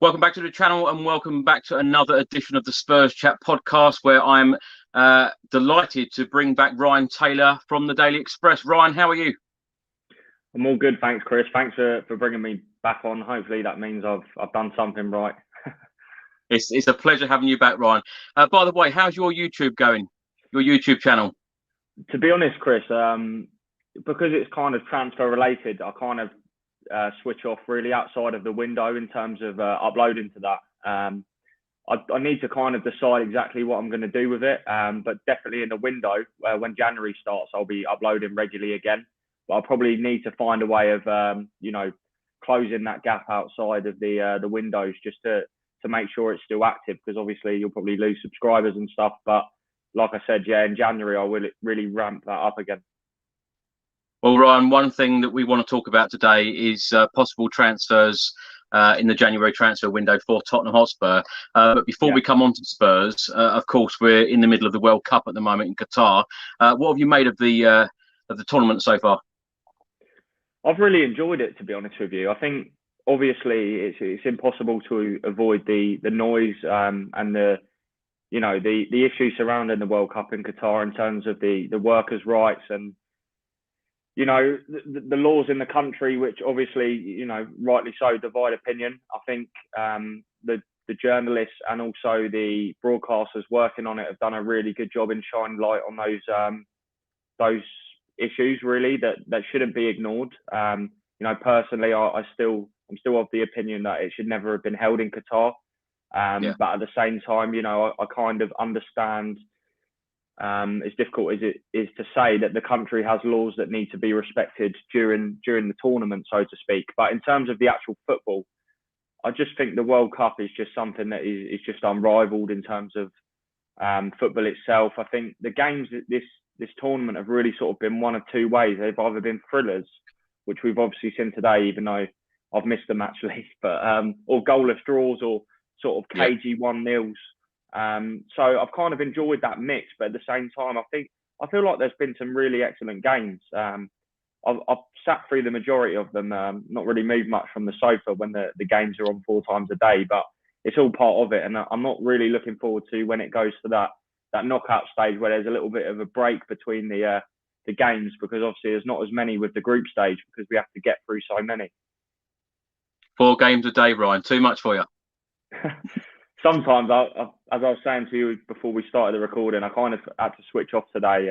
Welcome back to the channel and welcome back to another edition of the Spurs Chat podcast, where I'm delighted to bring back Ryan Taylor from the Daily Express. Ryan, how are you? I'm all good, thanks, Chris. Thanks for bringing me back on. Hopefully that means I've done something right. It's a pleasure having you back, Ryan. By the way, how's your YouTube going? Your YouTube channel? To be honest, Chris, because it's kind of transfer related, I kind of switch off really outside of the window in terms of uploading to that. I need to kind of decide exactly what I'm going to do with it, but definitely in the window when January starts, I'll be uploading regularly again. But I'll probably need to find a way of closing that gap outside of the windows just to make sure it's still active, because obviously you'll probably lose subscribers and stuff. But like I said, yeah, in January I will really ramp that up again. Well, Ryan, one thing that we want to talk about today is possible transfers in the January transfer window for Tottenham Hotspur. But before we come on to Spurs, of course, we're in the middle of the World Cup at the moment in Qatar. What have you made of the tournament so far? I've really enjoyed it, to be honest with you. I think obviously it's impossible to avoid the noise and the issues surrounding the World Cup in Qatar in terms of the workers' rights and the laws in the country, which obviously, rightly so, divide opinion. I think the journalists and also the broadcasters working on it have done a really good job in shining light on those issues, really, that shouldn't be ignored. Personally, I'm still of the opinion that it should never have been held in Qatar. But at the same time, I kind of understand. As difficult as it is to say that the country has laws that need to be respected during the tournament, so to speak. But in terms of the actual football, I just think the World Cup is just something that is just unrivaled in terms of football itself. I think the games this tournament have really sort of been one of two ways. They've either been thrillers, which we've obviously seen today, even though I've missed them actually, but or goalless draws or sort of cagey 1-0s. So I've kind of enjoyed that mix, but at the same time, I feel like there's been some really excellent games. I've sat through the majority of them, not really moved much from the sofa when the games are on 4 times a day, but it's all part of it. And I'm not really looking forward to when it goes to that knockout stage where there's a little bit of a break between the games, because obviously there's not as many with the group stage because we have to get through so many. 4 games a day, Ryan. Too much for you? Sometimes, as I was saying to you before we started the recording, I kind of had to switch off today,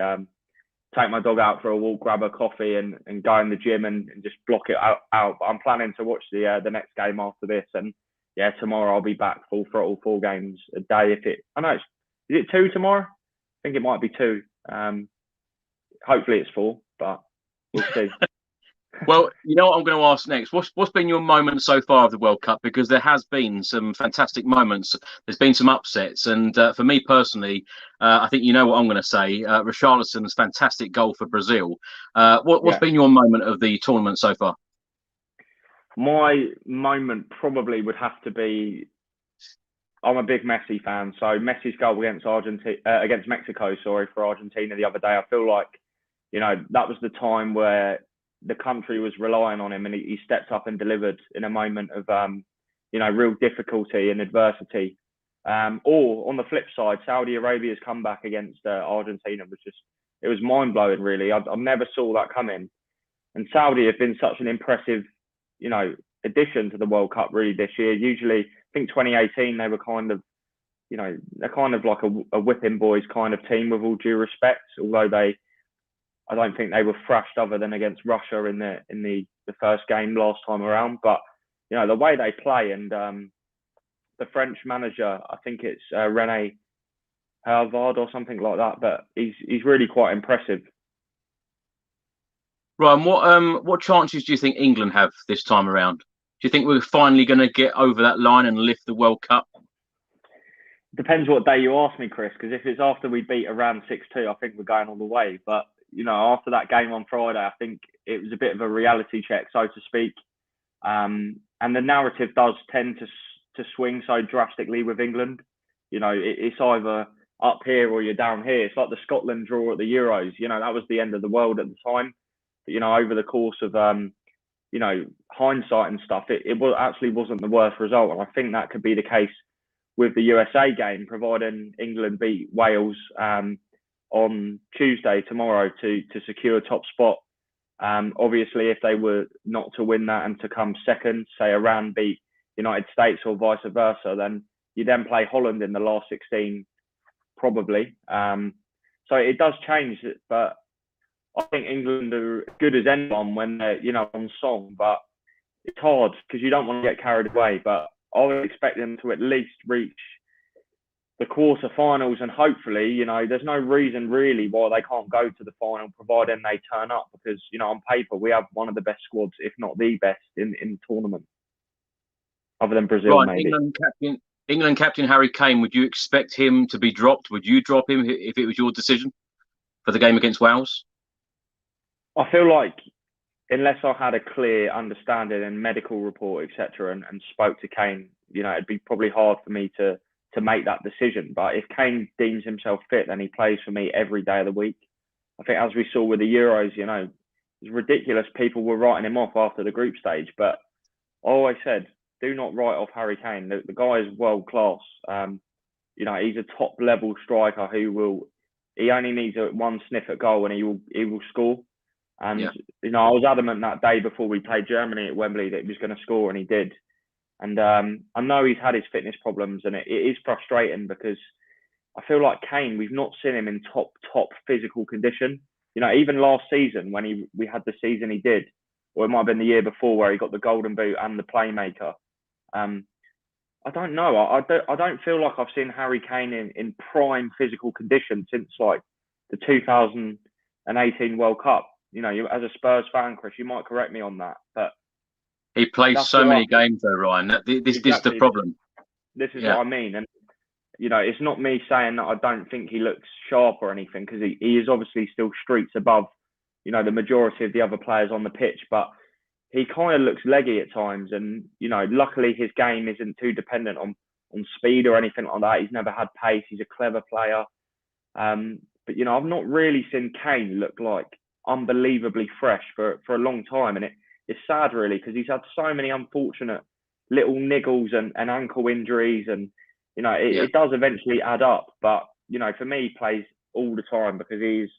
take my dog out for a walk, grab a coffee and go in the gym and just block it out. But I'm planning to watch the next game after this. And yeah, tomorrow I'll be back full throttle, 4 games a day. Is it 2 tomorrow? I think it might be 2. Hopefully it's 4, but we'll see. Well, you know what I'm going to ask next. What's been your moment so far of the World Cup? Because there has been some fantastic moments. There's been some upsets, and for me personally, I think you know what I'm going to say. Richarlison's fantastic goal for Brazil. What's been your moment of the tournament so far? My moment probably would have to be, I'm a big Messi fan, so Messi's goal against Mexico, for Argentina the other day. I feel like, that was the time where the country was relying on him, and he stepped up and delivered in a moment of real difficulty and adversity. Or on the flip side, Saudi Arabia's comeback against Argentina was mind blowing. Really, I never saw that coming. And Saudi have been such an impressive, addition to the World Cup really this year. Usually, I think 2018 they were kind of, they're kind of like a whipping boys kind of team, with all due respect. Although I don't think they were thrashed other than against Russia in the first game last time around. But the way they play, and the French manager, I think it's Rene Harvard or something like that, but he's really quite impressive. Ryan, what chances do you think England have this time around? Do you think we're finally going to get over that line and lift the World Cup? Depends what day you ask me, Chris, because if it's after we beat Iran 6-2, I think we're going all the way. But after that game on Friday, I think it was a bit of a reality check, so to speak. And the narrative does tend to swing so drastically with England. It's either up here or you're down here. It's like the Scotland draw at the Euros. That was the end of the world at the time. But, over the course of hindsight and stuff, it actually wasn't the worst result. And I think that could be the case with the USA game, providing England beat Wales on Tuesday, tomorrow, to secure a top spot. Obviously, if they were not to win that and to come second, say Iran beat United States or vice versa, then you then play Holland in the last 16, probably. So it does change, but I think England are as good as anyone when they're, on song, but it's hard because you don't want to get carried away. But I would expect them to at least reach the quarterfinals, and hopefully, there's no reason really why they can't go to the final, providing they turn up, because, on paper, we have one of the best squads, if not the best, in the tournament, other than Brazil, Right, maybe. England captain Harry Kane, would you expect him to be dropped? Would you drop him if it was your decision for the game against Wales? I feel like unless I had a clear understanding and medical report, etc., and spoke to Kane, it'd be probably hard for me to make that decision. But if Kane deems himself fit, then he plays for me every day of the week. I think, as we saw with the Euros, it's ridiculous. People were writing him off after the group stage, but I always said, do not write off Harry Kane. The guy is world class. He's a top level striker he only needs one sniff at goal and he will score. And I was adamant that day before we played Germany at Wembley that he was going to score, and he did. And I know he's had his fitness problems, and it is frustrating because I feel like Kane, we've not seen him in top physical condition. Even last season when we had the season he did, or it might have been the year before where he got the Golden Boot and the Playmaker. I don't know. I don't feel like I've seen Harry Kane in prime physical condition since like the 2018 World Cup. As a Spurs fan, Chris, you might correct me on that, but he plays so many games though, Ryan. This is the problem. This is what I mean. And, it's not me saying that I don't think he looks sharp or anything, because he is obviously still streets above, the majority of the other players on the pitch, but he kind of looks leggy at times. And, luckily his game isn't too dependent on speed or anything like that. He's never had pace. He's a clever player. But, I've not really seen Kane look like unbelievably fresh for a long time. And it's sad, really, because he's had so many unfortunate little niggles and ankle injuries, and it does eventually add up. But for me, he plays all the time because he's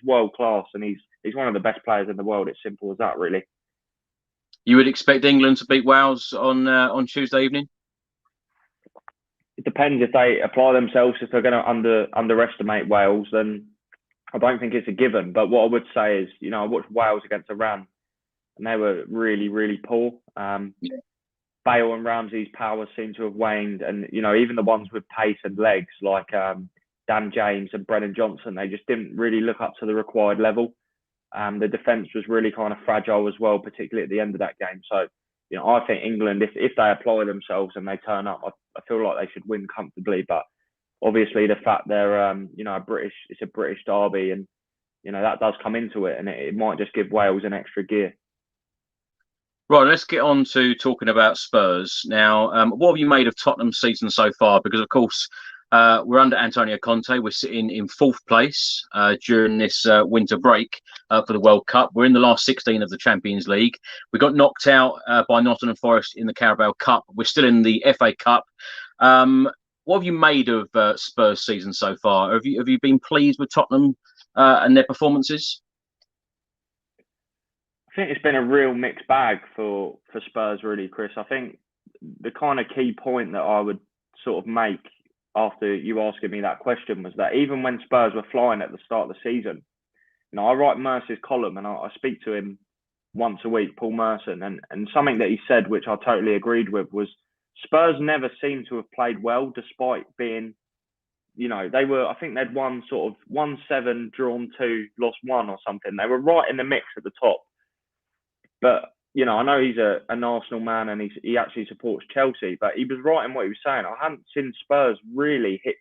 world class, and he's one of the best players in the world. It's simple as that, really. You would expect England to beat Wales on Tuesday evening? It depends if they apply themselves. If they're going to underestimate Wales, then I don't think it's a given. But what I would say is, I watched Wales against Iran, and they were really, really poor. Bale and Ramsey's powers seem to have waned, and even the ones with pace and legs like Dan James and Brennan Johnson, they just didn't really look up to the required level. The defence was really kind of fragile as well, particularly at the end of that game. So, I think England, if they apply themselves and they turn up, I feel like they should win comfortably. But obviously, the fact they're it's a British derby, and that does come into it, and it might just give Wales an extra gear. Right, let's get on to talking about Spurs now. What have you made of Tottenham's season so far? Because of course, we're under Antonio Conte. We're sitting in fourth place during this winter break for the World Cup. We're in the last 16 of the Champions League. We got knocked out by Nottingham Forest in the Carabao Cup. We're still in the FA Cup. What have you made of Spurs' season so far? Have you been pleased with Tottenham and their performances? I think it's been a real mixed bag for Spurs, really, Chris. I think the kind of key point that I would sort of make after you asking me that question was that even when Spurs were flying at the start of the season, I write Mercer's column, and I speak to him once a week, Paul Merson, and something that he said, which I totally agreed with, was Spurs never seem to have played well, despite being, I think they'd won sort of 1-7, drawn 2, lost 1 or something. They were right in the mix at the top. But, I know he's an Arsenal man, and he actually supports Chelsea, but he was right in what he was saying. I hadn't seen Spurs really hit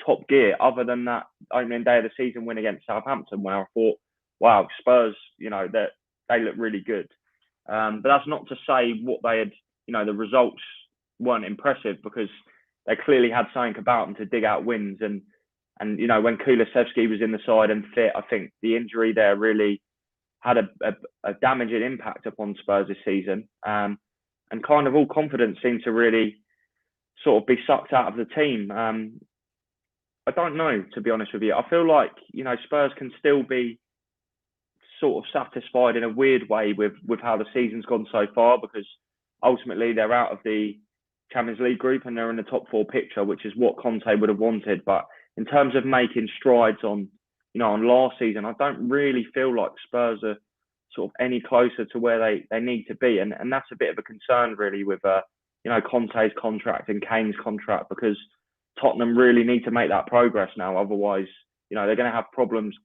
top gear other than that opening day of the season win against Southampton, where I thought, wow, Spurs, that they look really good. But that's not to say what they had, the results weren't impressive, because they clearly had something about them to dig out wins. And when Kulusevski was in the side and fit, I think the injury there really had a damaging impact upon Spurs this season. And kind of all confidence seemed to really sort of be sucked out of the team. I don't know, to be honest with you. I feel like, Spurs can still be sort of satisfied in a weird way with how the season's gone so far, because ultimately they're out of the Champions League group and they're in the top 4 picture, which is what Conte would have wanted. But in terms of making strides on last season, I don't really feel like Spurs are sort of any closer to where they need to be. And that's a bit of a concern really with, Conte's contract and Kane's contract, because Tottenham really need to make that progress now. Otherwise, they're going to have problems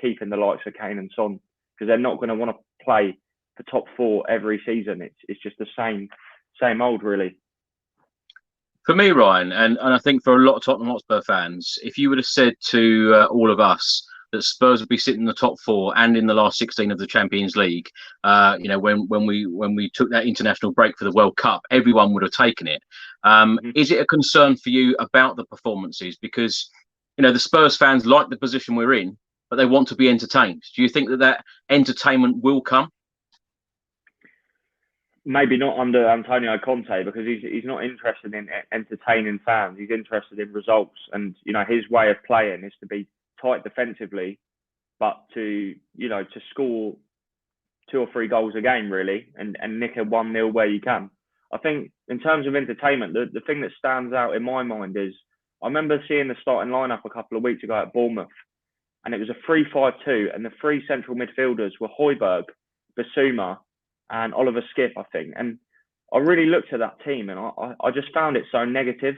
keeping the likes of Kane and Son, because they're not going to want to play for top 4 every season. It's just the same old, really. For me, Ryan, and I think for a lot of Tottenham Hotspur fans, if you would have said to all of us that Spurs would be sitting in the top 4 and in the last 16 of the Champions League, when we took that international break for the World Cup, everyone would have taken it. Is it a concern for you about the performances? Because, the Spurs fans like the position we're in, but they want to be entertained. Do you think that entertainment will come? Maybe not under Antonio Conte, because he's not interested in entertaining fans. He's interested in results, and his way of playing is to be tight defensively, but to score 2 or 3 goals a game really, and nick a 1-0 where you can. I think in terms of entertainment, the thing that stands out in my mind is I remember seeing the starting lineup a couple of weeks ago at Bournemouth, and it was a 3-5-2, and the 3 central midfielders were Højbjerg, Bissouma, and Oliver Skip, I think. And I really looked at that team, and I just found it so negative.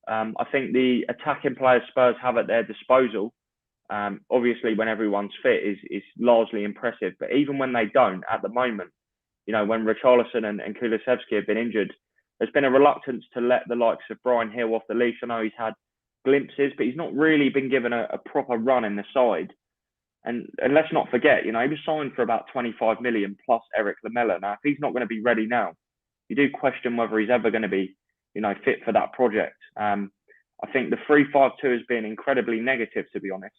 I think the attacking players Spurs have at their disposal, obviously when everyone's fit, is largely impressive. But even when they don't, at the moment, when Richarlison and Kulusevski have been injured, there's been a reluctance to let the likes of Bryan Hill off the leash. I know he's had glimpses, but he's not really been given a proper run in the side. And let's not forget, he was signed for about 25 million plus Eric Lamela. Now, if he's not going to be ready now, you do question whether he's ever going to be, fit for that project. I think the 3-5-2 has been incredibly negative, to be honest.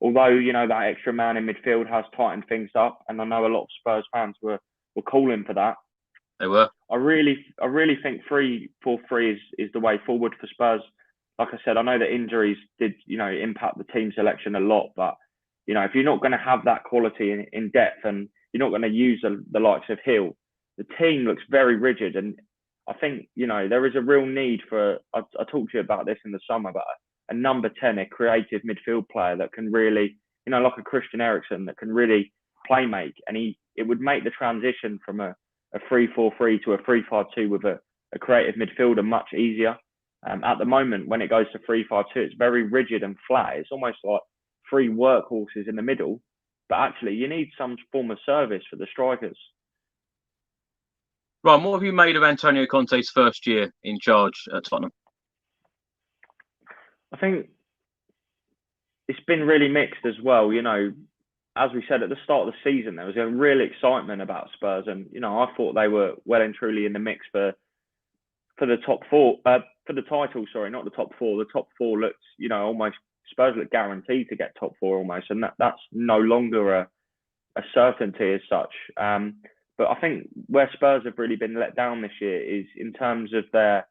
Although, that extra man in midfield has tightened things up, and I know a lot of Spurs fans were calling for that. They were. I really think 3-4-3 is the way forward for Spurs. Like I said, I know that injuries did, impact the team selection a lot, but if you're not going to have that quality in depth, and you're not going to use the likes of Hill, the team looks very rigid. And I think, there is a real need for, I talked to you about this in the summer, but a number 10, a creative midfield player that can really, like a Christian Eriksen, that can really play make. And it would make the transition from a 3-4-3 to a 3-5-2 with a creative midfielder much easier. At the moment, when it goes to 3-5-2, it's very rigid and flat. It's almost like 3 workhorses in the middle, but actually you need some form of service for the strikers. Ron, what have you made of Antonio Conte's first year in charge at Tottenham? I think it's been really mixed as well. As we said at the start of the season, there was a real excitement about Spurs, and I thought they were well and truly in the mix for the top 4, for the title. Sorry, not the top 4. The top 4 looked, almost, Spurs look guaranteed to get top 4 almost, and that's no longer a certainty as such. But I think where Spurs have really been let down this year is in terms of their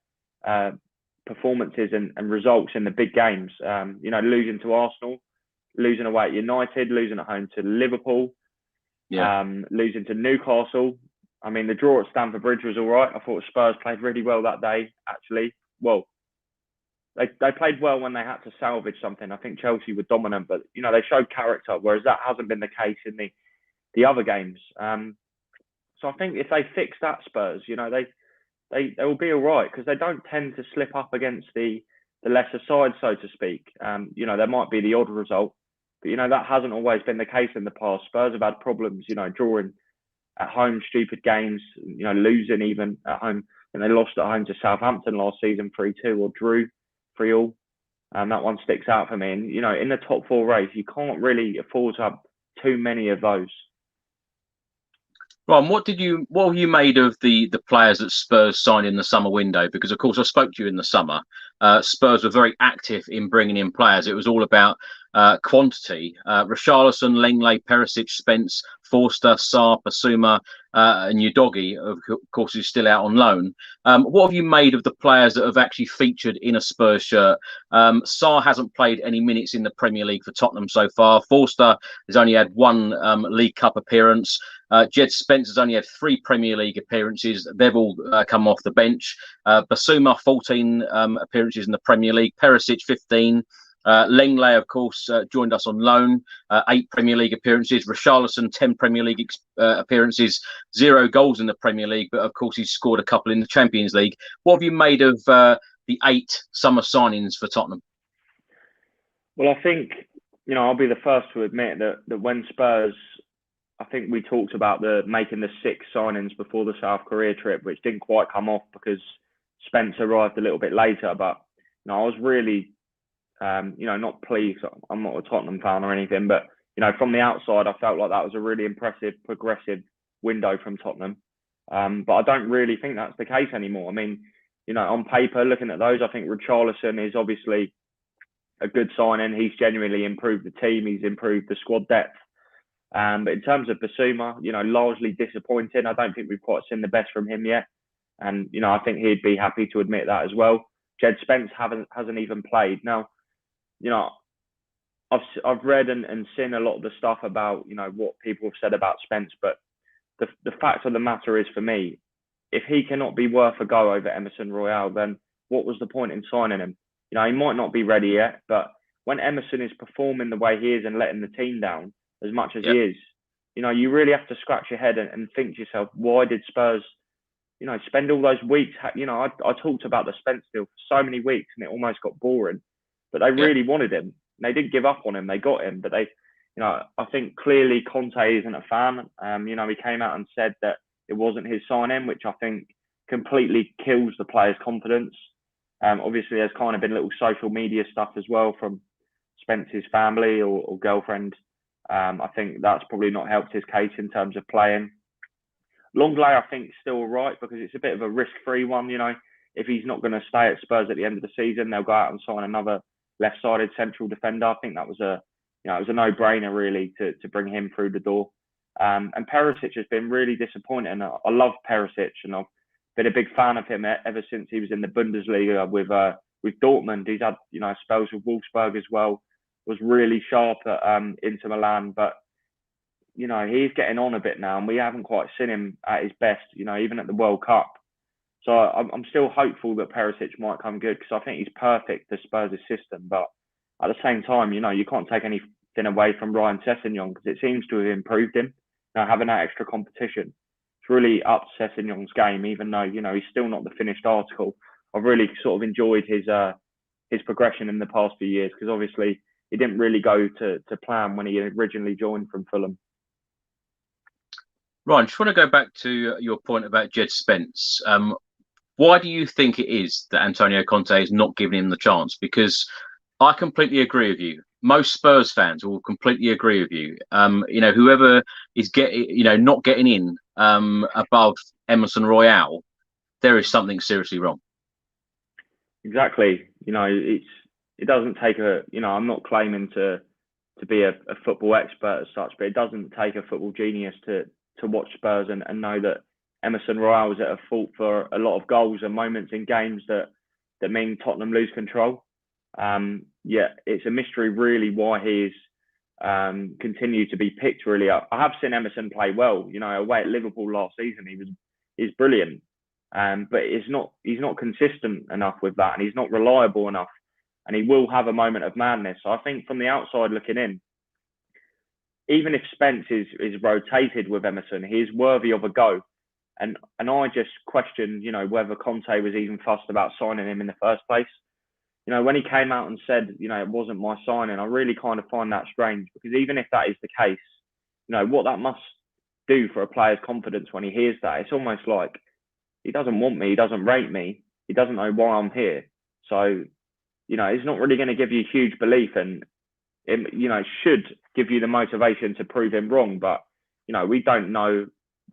performances and results in the big games. Losing to Arsenal, losing away at United, losing at home to Liverpool, losing to Newcastle. I mean, the draw at Stamford Bridge was all right. I thought Spurs played really well that day, actually. Well, they played well when they had to salvage something. I think Chelsea were dominant, but, they showed character, whereas that hasn't been the case in the other games. So I think if they fix that, Spurs, they will be all right, because they don't tend to slip up against the lesser side, so to speak. There might be the odd result, but, that hasn't always been the case in the past. Spurs have had problems, drawing at home stupid games, losing even at home. And they lost at home to Southampton last season 3-2, or drew 3-3. And that one sticks out for me. And, in the top 4 race, you can't really afford to have too many of those. Ron, what have you made of the players that Spurs signed in the summer window? Because, of course, I spoke to you in the summer. Spurs were very active in bringing in players. It was all about quantity. Richarlison, Lenglet, Perisic, Spence, Forster, Sarr, Basuma, and Udogie, of course, is still out on loan. What have you made of the players that have actually featured in a Spurs shirt? Sarr hasn't played any minutes in the Premier League for Tottenham so far. Forster has only had one League Cup appearance. Jed Spence has only had 3 Premier League appearances. They've all come off the bench. Basuma, 14 appearances in the Premier League. Perisic, 15. Lenglet, of course, joined us on loan. 8 Premier League appearances. Richarlison, 10 Premier League appearances. 0 goals in the Premier League, but of course he's scored a couple in the Champions League. What have you made of the 8 summer signings for Tottenham? Well, I think, I'll be the first to admit that when Spurs, I think we talked about making the 6 signings before the South Korea trip, which didn't quite come off because Spence arrived a little bit later. But I was really, not pleased. I'm not a Tottenham fan or anything, but from the outside, I felt like that was a really impressive, progressive window from Tottenham. But I don't really think that's the case anymore. I mean, on paper, looking at those, I think Richarlison is obviously a good signing. He's genuinely improved the team. He's improved the squad depth. But in terms of Basuma, largely disappointing. I don't think we've quite seen the best from him yet. And, I think he'd be happy to admit that as well. Jed Spence hasn't even played. Now, I've read and seen a lot of the stuff about, what people have said about Spence. But the fact of the matter is, for me, if he cannot be worth a go over Emerson Royal, then what was the point in signing him? He might not be ready yet, but when Emerson is performing the way he is and letting the team down as much as he is, you really have to scratch your head and think to yourself, why did Spurs, spend all those weeks? I talked about the Spence deal for so many weeks and it almost got boring, but they really wanted him. They didn't give up on him. They got him, but I think clearly Conte isn't a fan. He came out and said that it wasn't his signing, which I think completely kills the player's confidence. Obviously, there's kind of been little social media stuff as well from Spence's family or girlfriend. I think that's probably not helped his case in terms of playing. Longley, I think, is still all right because it's a bit of a risk-free one. If he's not going to stay at Spurs at the end of the season, they'll go out and sign another left-sided central defender. I think that was it was a no-brainer really to bring him through the door. And Perisic has been really disappointing. I love Perisic, and I've been a big fan of him ever since he was in the Bundesliga with Dortmund. He's had spells with Wolfsburg as well. Was really sharp at Inter Milan, but he's getting on a bit now, and we haven't quite seen him at his best. Even at the World Cup. So I'm still hopeful that Perisic might come good because I think he's perfect for Spurs' system. But at the same time, you can't take anything away from Ryan Sessegnon because it seems to have improved him. Having that extra competition, it's really upped Sessegnon's game. Even though he's still not the finished article, I've really sort of enjoyed his progression in the past few years because obviously he didn't really go to plan when he originally joined from Fulham. Ryan, just want to go back to your point about Jed Spence. Why do you think it is that Antonio Conte is not giving him the chance? Because I completely agree with you. Most Spurs fans will completely agree with you. Whoever is not getting in above Emerson Royal, there is something seriously wrong. Exactly. It doesn't take I'm not claiming to be a football expert as such, but it doesn't take a football genius to watch Spurs and know that Emerson Royal is at a fault for a lot of goals and moments in games that mean Tottenham lose control. It's a mystery really why he's continued to be picked really up. I have seen Emerson play well, away at Liverpool last season. He's brilliant. But he's not consistent enough with that, and he's not reliable enough, and he will have a moment of madness. So I think from the outside looking in, even if Spence is rotated with Emerson, he is worthy of a go. And I just question, whether Conte was even fussed about signing him in the first place. When he came out and said, it wasn't my signing, I really kind of find that strange because even if that is the case, what that must do for a player's confidence when he hears that, it's almost like he doesn't want me, he doesn't rate me, he doesn't know why I'm here. So, it's not really going to give you huge belief, and it should give you the motivation to prove him wrong. But, we don't know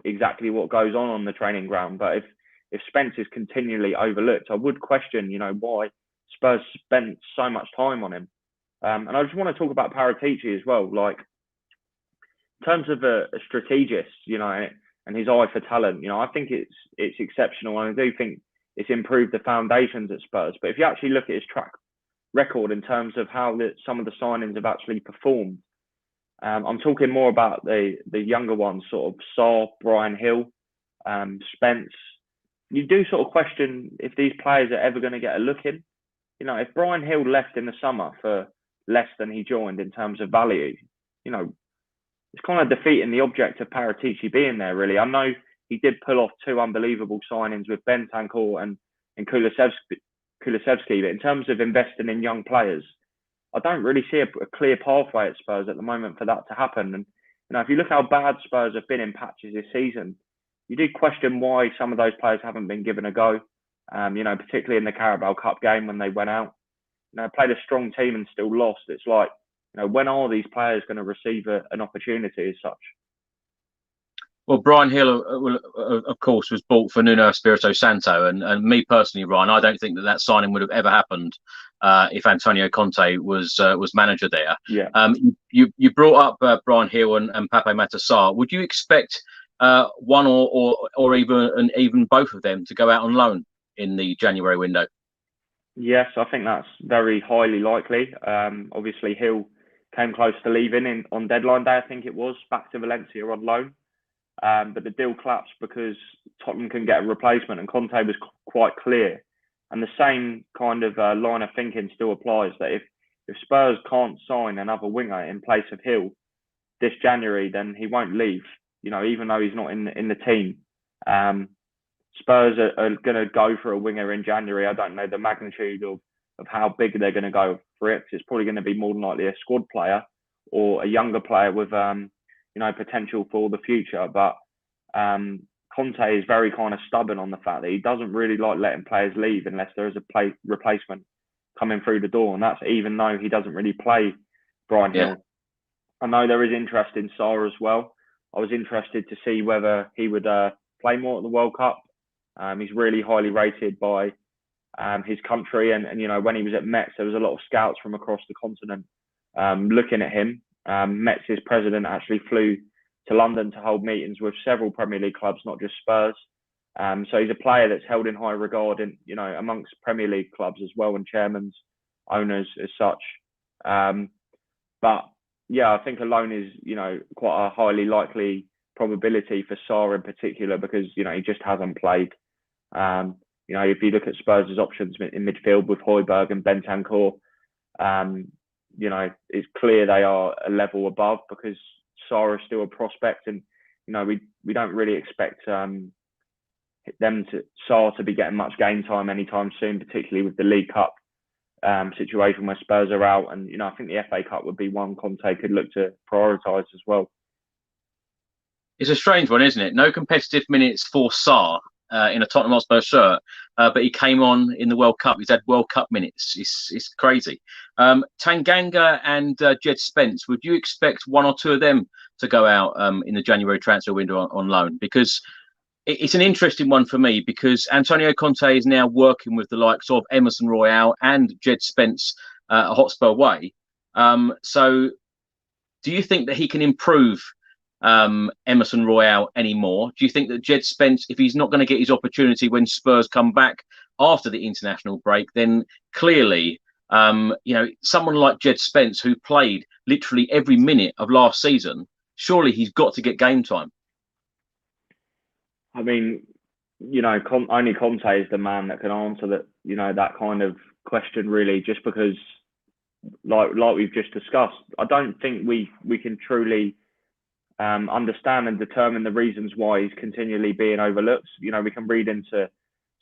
exactly what goes on the training ground. But if Spence is continually overlooked, I would question, why Spurs spent so much time on him. And I just want to talk about Paratici as well. Like, terms of a strategist, and his eye for talent, I think it's exceptional, and I do think it's improved the foundations at Spurs. But if you actually look at his track record in terms of how some of the signings have actually performed, I'm talking more about the younger ones, sort of Sarr, Bryan Gil, Spence. You do sort of question if these players are ever going to get a look in. If Bryan Gil left in the summer for less than he joined in terms of value, it's kind of defeating the object of Paratici being there, really. I know he did pull off two unbelievable signings with Bentancur and Kulusevski, but in terms of investing in young players, I don't really see a clear pathway at Spurs at the moment for that to happen. And if you look how bad Spurs have been in patches this season, you do question why some of those players haven't been given a go. Particularly in the Carabao Cup game when they went out, played a strong team and still lost. It's like, when are these players going to receive an opportunity as such? Well, Bryan Gil, of course, was bought for Nuno Espirito Santo, and me personally, Ryan, I don't think that signing would have ever happened if Antonio Conte was manager there. Yeah. You brought up Bryan Gil and Pape Matar Sarr. Would you expect one or even both of them to go out on loan in the January window? Yes, I think that's very highly likely. Obviously, Gil came close to leaving on deadline day, I think it was, back to Valencia on loan. But the deal collapsed because Tottenham couldn't get a replacement, and Conte was quite clear. And the same kind of line of thinking still applies, that if Spurs can't sign another winger in place of Gil this January, then he won't leave, even though he's not in the team. Spurs are going to go for a winger in January. I don't know the magnitude of how big they're going to go for it. It's probably going to be more than likely a squad player or a younger player with potential for the future. But Conte is very kind of stubborn on the fact that he doesn't really like letting players leave unless there is a replacement coming through the door. And that's even though he doesn't really play Bryan Gil. I know there is interest in Sarr as well. I was interested to see whether he would play more at the World Cup. He's really highly rated by his country. And when he was at Metz, there was a lot of scouts from across the continent looking at him. Metz's president actually flew to London to hold meetings with several Premier League clubs, not just Spurs. So he's a player that's held in high regard amongst Premier League clubs as well, and chairmen, owners as such. But yeah, I think a loan is, quite a highly likely probability for Sarr in particular, because, he just hasn't played. If you look at Spurs' options in midfield with Højbjerg and Bentancur, it's clear they are a level above, because Sarr is still a prospect, and we don't really expect Sarr to be getting much game time anytime soon, particularly with the League Cup situation where Spurs are out, and I think the FA Cup would be one Conte could look to prioritise as well. It's a strange one, isn't it? No competitive minutes for Sarr in a Tottenham Hotspur shirt, but he came on in the World Cup. He's had World Cup minutes. It's crazy. Tanganga and Jed Spence, would you expect one or two of them to go out in the January transfer window on loan? Because it's an interesting one for me, because Antonio Conte is now working with the likes of Emerson Royal and Jed Spence at Hotspur way. So do you think that he can improve Emerson Royal anymore? Do you think that Jed Spence, if he's not going to get his opportunity when Spurs come back after the international break, then clearly, someone like Jed Spence, who played literally every minute of last season, surely he's got to get game time. I mean, only Conte is the man that can answer that, that kind of question, really, just because, like we've just discussed, I don't think we can truly understand and determine the reasons why he's continually being overlooked. We can read into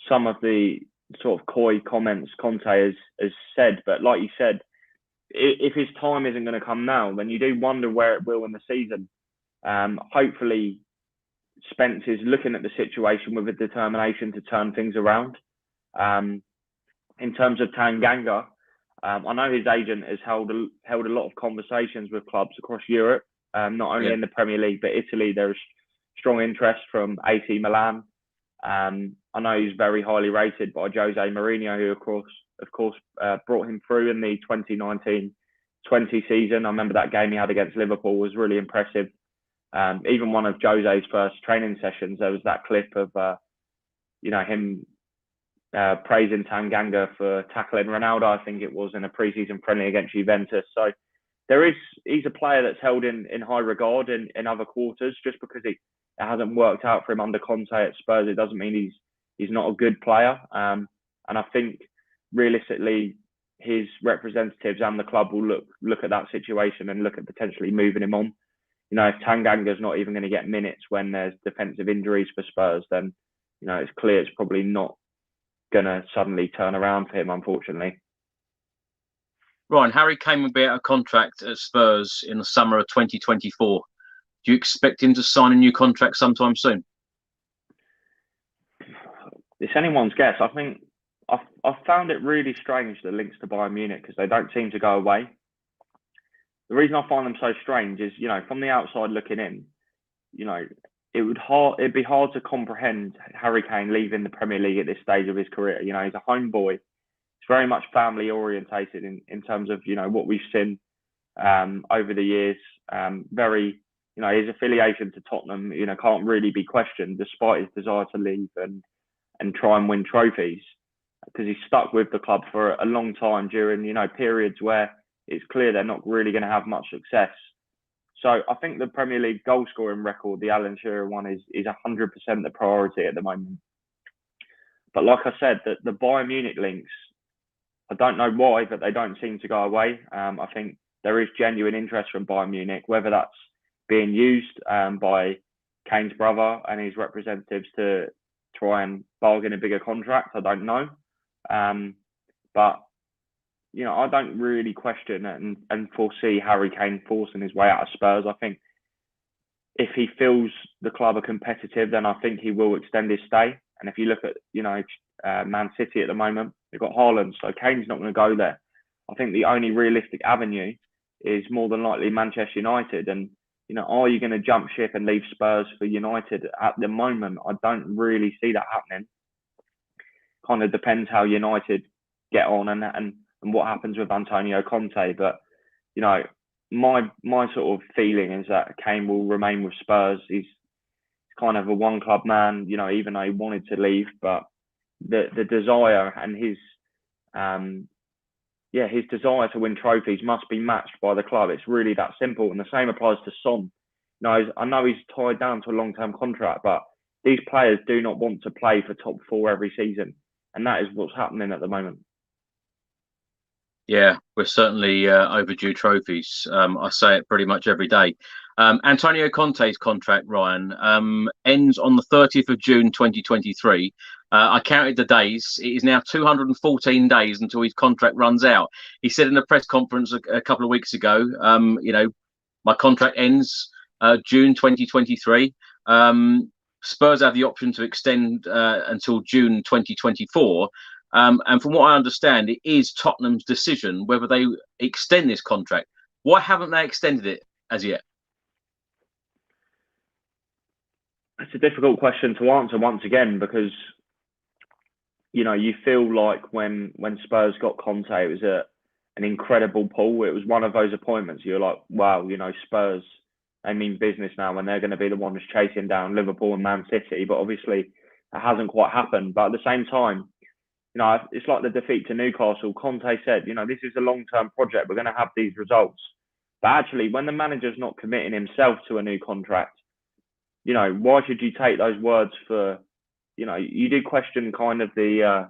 some of the sort of coy comments Conte has said, but like you said, if his time isn't going to come now, then you do wonder where it will in the season. Hopefully, Spence is looking at the situation with a determination to turn things around. In terms of Tanganga, I know his agent has held a lot of conversations with clubs across Europe, not only in the Premier League, but Italy. There's strong interest from AC Milan. I know he's very highly rated by Jose Mourinho, who of course brought him through in the 2019-20 season. I remember that game he had against Liverpool was really impressive. Even one of Jose's first training sessions, there was that clip of him praising Tanganga for tackling Ronaldo, I think it was, in a pre-season friendly against Juventus. So he's a player that's held in high regard in other quarters. Just because it hasn't worked out for him under Conte at Spurs, it doesn't mean he's not a good player. And I think realistically, his representatives and the club will look at that situation and look at potentially moving him on. If Tanganga's not even going to get minutes when there's defensive injuries for Spurs, then it's clear it's probably not going to suddenly turn around for him, unfortunately. Ryan, Harry Kane will be out of contract at Spurs in the summer of 2024. Do you expect him to sign a new contract sometime soon? It's anyone's guess. I think I've found it really strange, the links to Bayern Munich, because they don't seem to go away. The reason I find them so strange is, from the outside looking in, it'd be hard to comprehend Harry Kane leaving the Premier League at this stage of his career. He's a homeboy. It's very much family orientated in terms of, what we've seen over the years. His affiliation to Tottenham, can't really be questioned despite his desire to leave and try and win trophies, because he's stuck with the club for a long time during, periods where it's clear they're not really going to have much success. So I think the Premier League goal scoring record, the Alan Shearer one, is 100% the priority at the moment. But like I said, the Bayern Munich links, I don't know why, but they don't seem to go away. I think there is genuine interest from Bayern Munich, whether that's being used by Kane's brother and his representatives to try and bargain a bigger contract, I don't know. But I don't really question it and foresee Harry Kane forcing his way out of Spurs. I think if he feels the club are competitive, then I think he will extend his stay. And if you look at, Man City at the moment, they've got Haaland, so Kane's not going to go there. I think the only realistic avenue is more than likely Manchester United. And, are you going to jump ship and leave Spurs for United? At the moment, I don't really see that happening. Kind of depends how United get on and what happens with Antonio Conte. But, my sort of feeling is that Kane will remain with Spurs. He's kind of a one club man, even though he wanted to leave, but the desire and his desire to win trophies must be matched by the club. It's really that simple. And the same applies to Son. I know he's tied down to a long-term contract, but these players do not want to play for top four every season. And that is what's happening at the moment. Yeah, we're certainly overdue trophies. I say it pretty much every day. Antonio Conte's contract, Ryan, ends on the 30th of June 2023. I counted the days. It is now 214 days until his contract runs out. He said in a press conference a couple of weeks ago, my contract ends June 2023. Spurs have the option to extend until June 2024. And from what I understand, it is Tottenham's decision whether they extend this contract. Why haven't they extended it as yet? It's a difficult question to answer once again, because you feel like when Spurs got Conte, it was an incredible pull. It was one of those appointments you're like, wow, Spurs, they mean business now, and they're going to be the ones chasing down Liverpool and Man City. But obviously, it hasn't quite happened. But at the same time, it's like the defeat to Newcastle. Conte said, this is a long-term project. We're going to have these results. But actually, when the manager's not committing himself to a new contract, why should you take those words for, you do question kind of you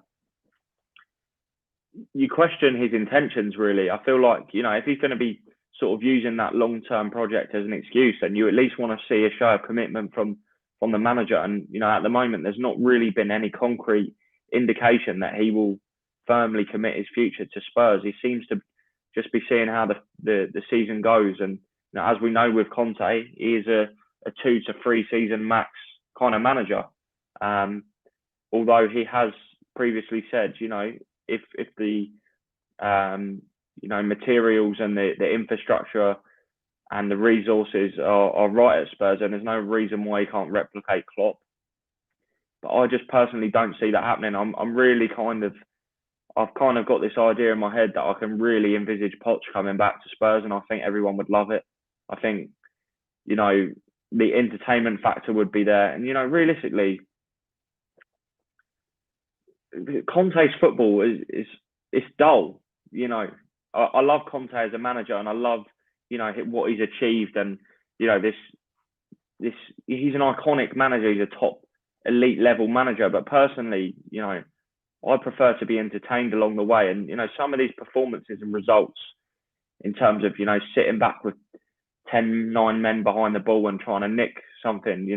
question his intentions, really. I feel like, if he's going to be sort of using that long-term project as an excuse, then you at least want to see a show of commitment from the manager. And, at the moment, there's not really been any concrete indication that he will firmly commit his future to Spurs. He seems to just be seeing how the season goes. And, as we know with Conte, he is a 2 to 3 season max kind of manager. Although he has previously said, if the materials and the infrastructure and the resources are right at Spurs, and there's no reason why he can't replicate Klopp. But I just personally don't see that happening. I'm really I've kind of got this idea in my head that I can really envisage Poch coming back to Spurs, and I think everyone would love it. I think, the entertainment factor would be there. And, realistically, Conte's football is it's dull. I love Conte as a manager, and I love, what he's achieved, and, this he's an iconic manager. He's a top elite level manager. But personally, I prefer to be entertained along the way. And, some of these performances and results in terms of, sitting back with 9 men behind the ball and trying to nick something,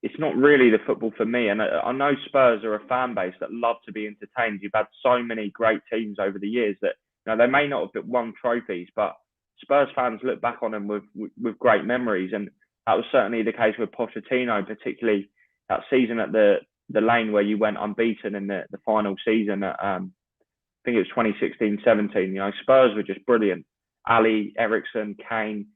it's not really the football for me. And I know Spurs are a fan base that love to be entertained. You've had so many great teams over the years that, they may not have won trophies, but Spurs fans look back on them with great memories. And that was certainly the case with Pochettino, particularly that season at the Lane where you went unbeaten in the final season at, I think it was 2016-17. Spurs were just brilliant. Ali, Ericsson, Kane.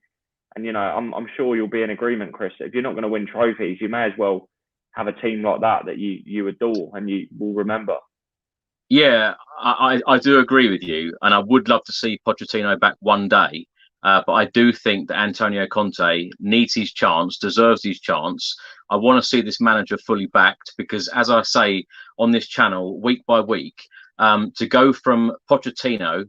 And, I'm sure you'll be in agreement, Chris, that if you're not going to win trophies, you may as well have a team like that you adore and you will remember. Yeah, I do agree with you. And I would love to see Pochettino back one day. But I do think that Antonio Conte needs his chance, deserves his chance. I want to see this manager fully backed because, as I say on this channel, week by week, to go from Pochettino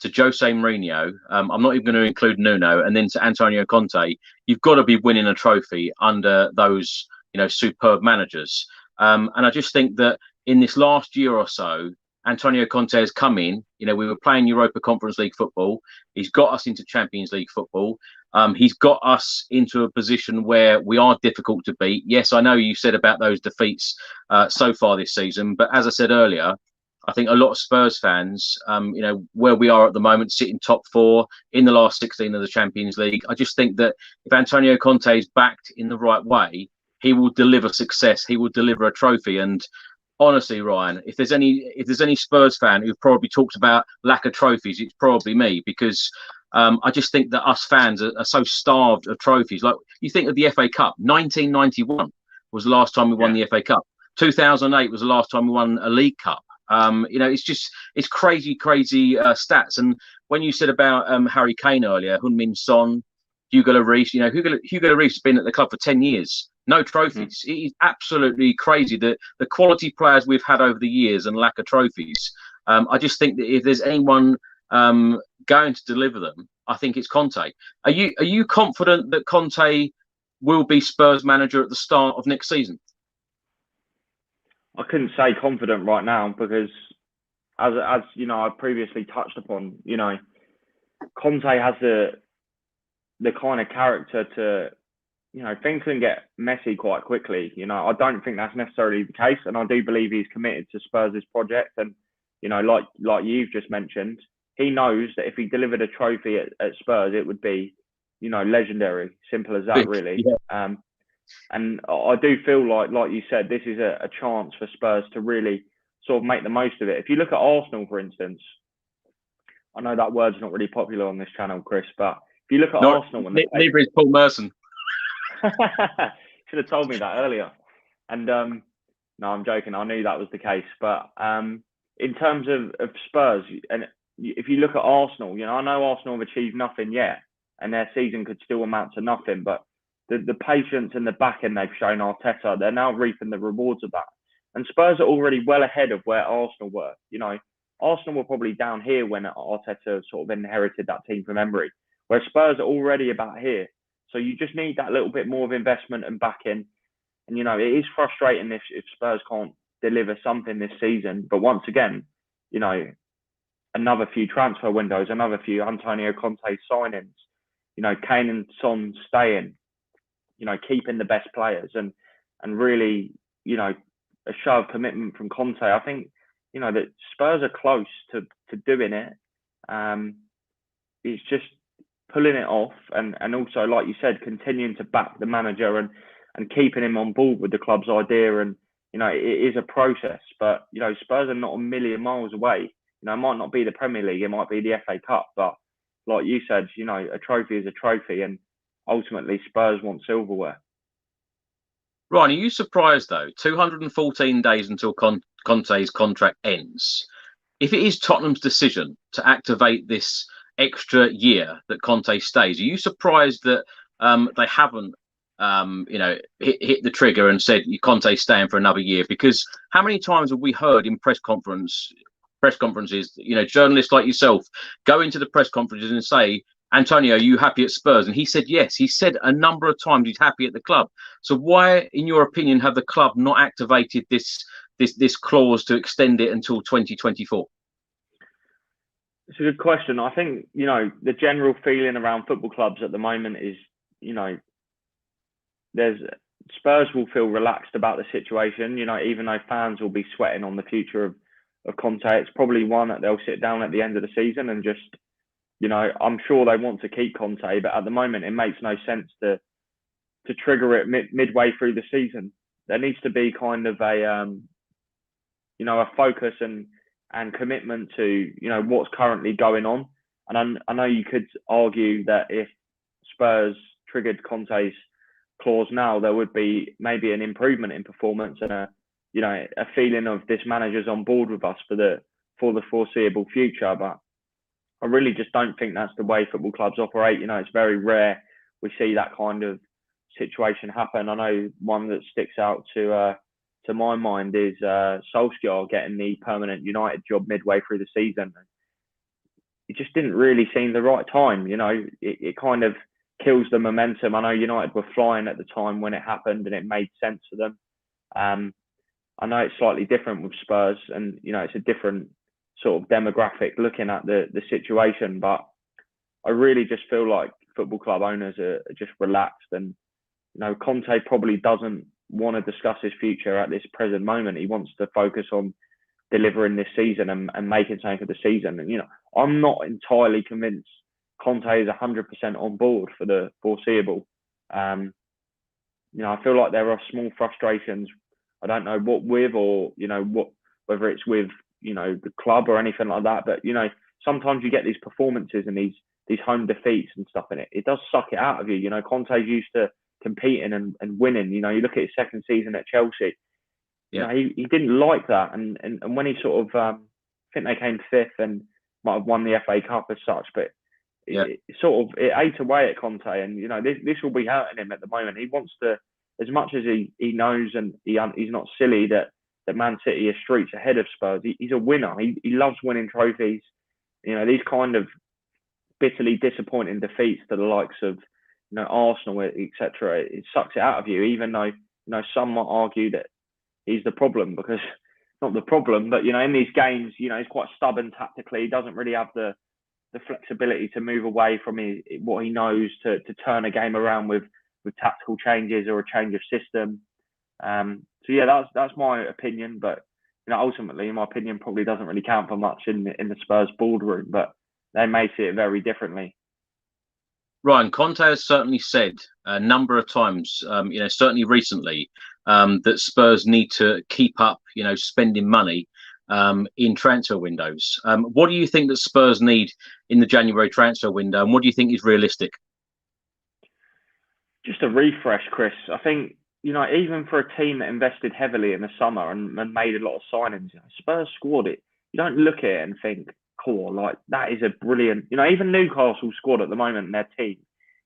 to Jose Mourinho, I'm not even going to include Nuno, and then to Antonio Conte, you've got to be winning a trophy under those, superb managers. And I just think that in this last year or so, Antonio Conte has come in. We were playing Europa Conference League football. He's got us into Champions League football. He's got us into a position where we are difficult to beat. Yes, I know you said about those defeats so far this season, but as I said earlier, I think a lot of Spurs fans, where we are at the moment, sitting top 4 in the last 16 of the Champions League. I just think that if Antonio Conte is backed in the right way, he will deliver success. He will deliver a trophy. And honestly, Ryan, if there's any Spurs fan who probably talks about lack of trophies, it's probably me, because I just think that us fans are so starved of trophies. Like, you think of the FA Cup, 1991 was the last time we won the FA Cup. 2008 was the last time we won a League Cup. It's crazy stats. And when you said about Harry Kane earlier, Heung-min Son, Hugo Lloris, Hugo Lloris has been at the club for 10 years. No trophies. It is absolutely crazy the quality players we've had over the years and lack of trophies. I just think that if there's anyone going to deliver them, I think it's Conte. Are you confident that Conte will be Spurs manager at the start of next season? I couldn't say confident right now because, as I previously touched upon, Conte has the kind of character to, things can get messy quite quickly. I don't think that's necessarily the case, and I do believe he's committed to Spurs' project. And like you've just mentioned, he knows that if he delivered a trophy at Spurs, it would be, legendary. Simple as that, really. Yeah. And I do feel like you said, this is a chance for Spurs to really sort of make the most of it. If you look at Arsenal, for instance, I know that word's not really popular on this channel, Chris, but if you look at Arsenal... Neither is Paul Merson. Should have told me that earlier. And no, I'm joking. I knew that was the case. But in terms of Spurs, and if you look at Arsenal, I know Arsenal have achieved nothing yet, and their season could still amount to nothing, but the patience and the backing they've shown Arteta, they're now reaping the rewards of that. And Spurs are already well ahead of where Arsenal were. Arsenal were probably down here when Arteta sort of inherited that team from Emery, where Spurs are already about here. So you just need that little bit more of investment and backing. And, it is frustrating if Spurs can't deliver something this season. But once again, another few transfer windows, another few Antonio Conte signings, Kane and Son staying, keeping the best players and really, a show of commitment from Conte. I think, that Spurs are close to doing it. It's just pulling it off and also, like you said, continuing to back the manager and keeping him on board with the club's idea. And, it is a process, but, Spurs are not a million miles away. It might not be the Premier League, it might be the FA Cup, but like you said, a trophy is a trophy, and ultimately Spurs want silverware. Ryan, are you surprised though? 214 days until Conte's contract ends. If it is Tottenham's decision to activate this extra year that Conte stays, are you surprised that they haven't hit the trigger and said Conte's staying for another year? Because how many times have we heard in press conferences, journalists like yourself go into the press conferences and say, Antonio, are you happy at Spurs? And he said yes. He said a number of times he's happy at the club. So why, in your opinion, have the club not activated this clause to extend it until 2024? It's a good question. I think, the general feeling around football clubs at the moment is, Spurs will feel relaxed about the situation, even though fans will be sweating on the future of Conte. It's probably one that they'll sit down at the end of the season and just, I'm sure they want to keep Conte, but at the moment it makes no sense to trigger it midway through the season. There needs to be kind of a focus and commitment to, what's currently going on. And I know you could argue that if Spurs triggered Conte's clause now, there would be maybe an improvement in performance and a feeling of this manager's on board with us for the foreseeable future. But I really just don't think that's the way football clubs operate. It's very rare we see that kind of situation happen. I know one that sticks out to my mind is Solskjaer getting the permanent United job midway through the season. It just didn't really seem the right time. It kind of kills the momentum. I know United were flying at the time when it happened and it made sense for them. I know it's slightly different with Spurs and, it's a different sort of demographic looking at the situation, but I really just feel like football club owners are just relaxed and, Conte probably doesn't want to discuss his future at this present moment. He wants to focus on delivering this season and making something for the season. And, I'm not entirely convinced Conte is 100% on board for the foreseeable. I feel like there are small frustrations. I don't know what with or, whether it's with, the club or anything like that. But, sometimes you get these performances and these home defeats and stuff in it. It does suck it out of you. Conte's used to competing and winning. You look at his second season at Chelsea. Yeah. He didn't like that. And when he sort of, I think they came fifth and might have won the FA Cup as such, but it ate away at Conte, and this will be hurting him at the moment. He wants to, as much as he knows and he's not silly that Man City are streets ahead of Spurs. He's a winner. He loves winning trophies. These kind of bitterly disappointing defeats to the likes of Arsenal, etc. It sucks it out of you. Even though some might argue that he's the problem, because not the problem, but in these games, he's quite stubborn tactically. He doesn't really have the flexibility to move away from what he knows to turn a game around with tactical changes or a change of system. So yeah, that's my opinion. But ultimately, my opinion probably doesn't really count for much in the Spurs boardroom. But they may see it very differently. Ryan, Conte has certainly said a number of times, certainly recently, that Spurs need to keep up, spending money in transfer windows. What do you think that Spurs need in the January transfer window, and what do you think is realistic? Just a refresh, Chris. I think, even for a team that invested heavily in the summer and made a lot of signings, Spurs squad, you don't look at it and think, cool, like that is a brilliant, even Newcastle squad at the moment in their team.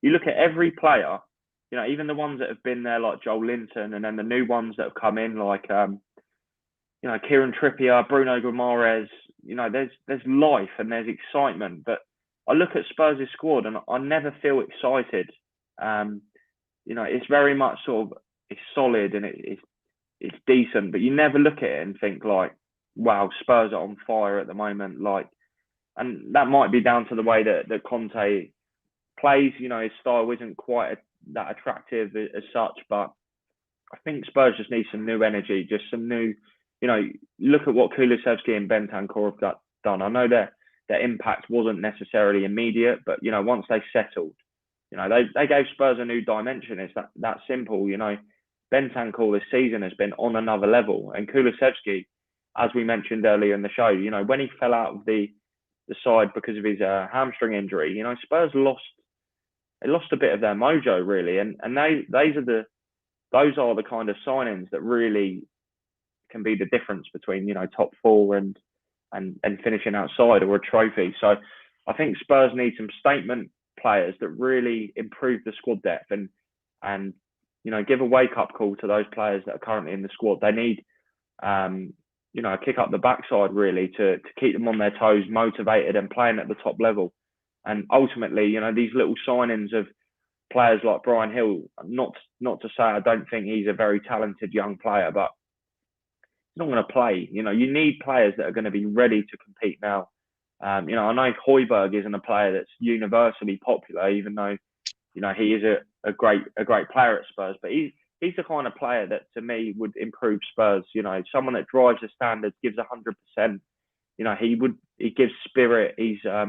You look at every player, even the ones that have been there like Joel Linton, and then the new ones that have come in like, Kieran Trippier, Bruno Guimaraes, there's life and there's excitement. But I look at Spurs' squad and I never feel excited. It's very much sort of, it's solid and it's decent, but you never look at it and think like, wow, Spurs are on fire at the moment. Like, and that might be down to the way that Conte plays. His style isn't quite that attractive as such, but I think Spurs just need some new energy, just some new, look at what Kulusevski and Bentancur have done. I know their impact wasn't necessarily immediate, but, once they settled, they gave Spurs a new dimension. It's that simple. Bentancur this season has been on another level, and Kulusevski, as we mentioned earlier in the show, when he fell out of the side because of his hamstring injury, Spurs lost a bit of their mojo really, and those are the kind of signings that really can be the difference between top four and finishing outside or a trophy. So I think Spurs need some statement players that really improve the squad depth and give a wake up call to those players that are currently in the squad. They need a kick up the backside really to keep them on their toes, motivated and playing at the top level. And ultimately, these little signings of players like Bryan Gil, not to say I don't think he's a very talented young player, but he's not going to play. You need players that are going to be ready to compete now. I know Højbjerg isn't a player that's universally popular, even though he is a great player at Spurs, but he's the kind of player that to me would improve Spurs. Someone that drives the standards, gives 100%. He gives spirit. He's a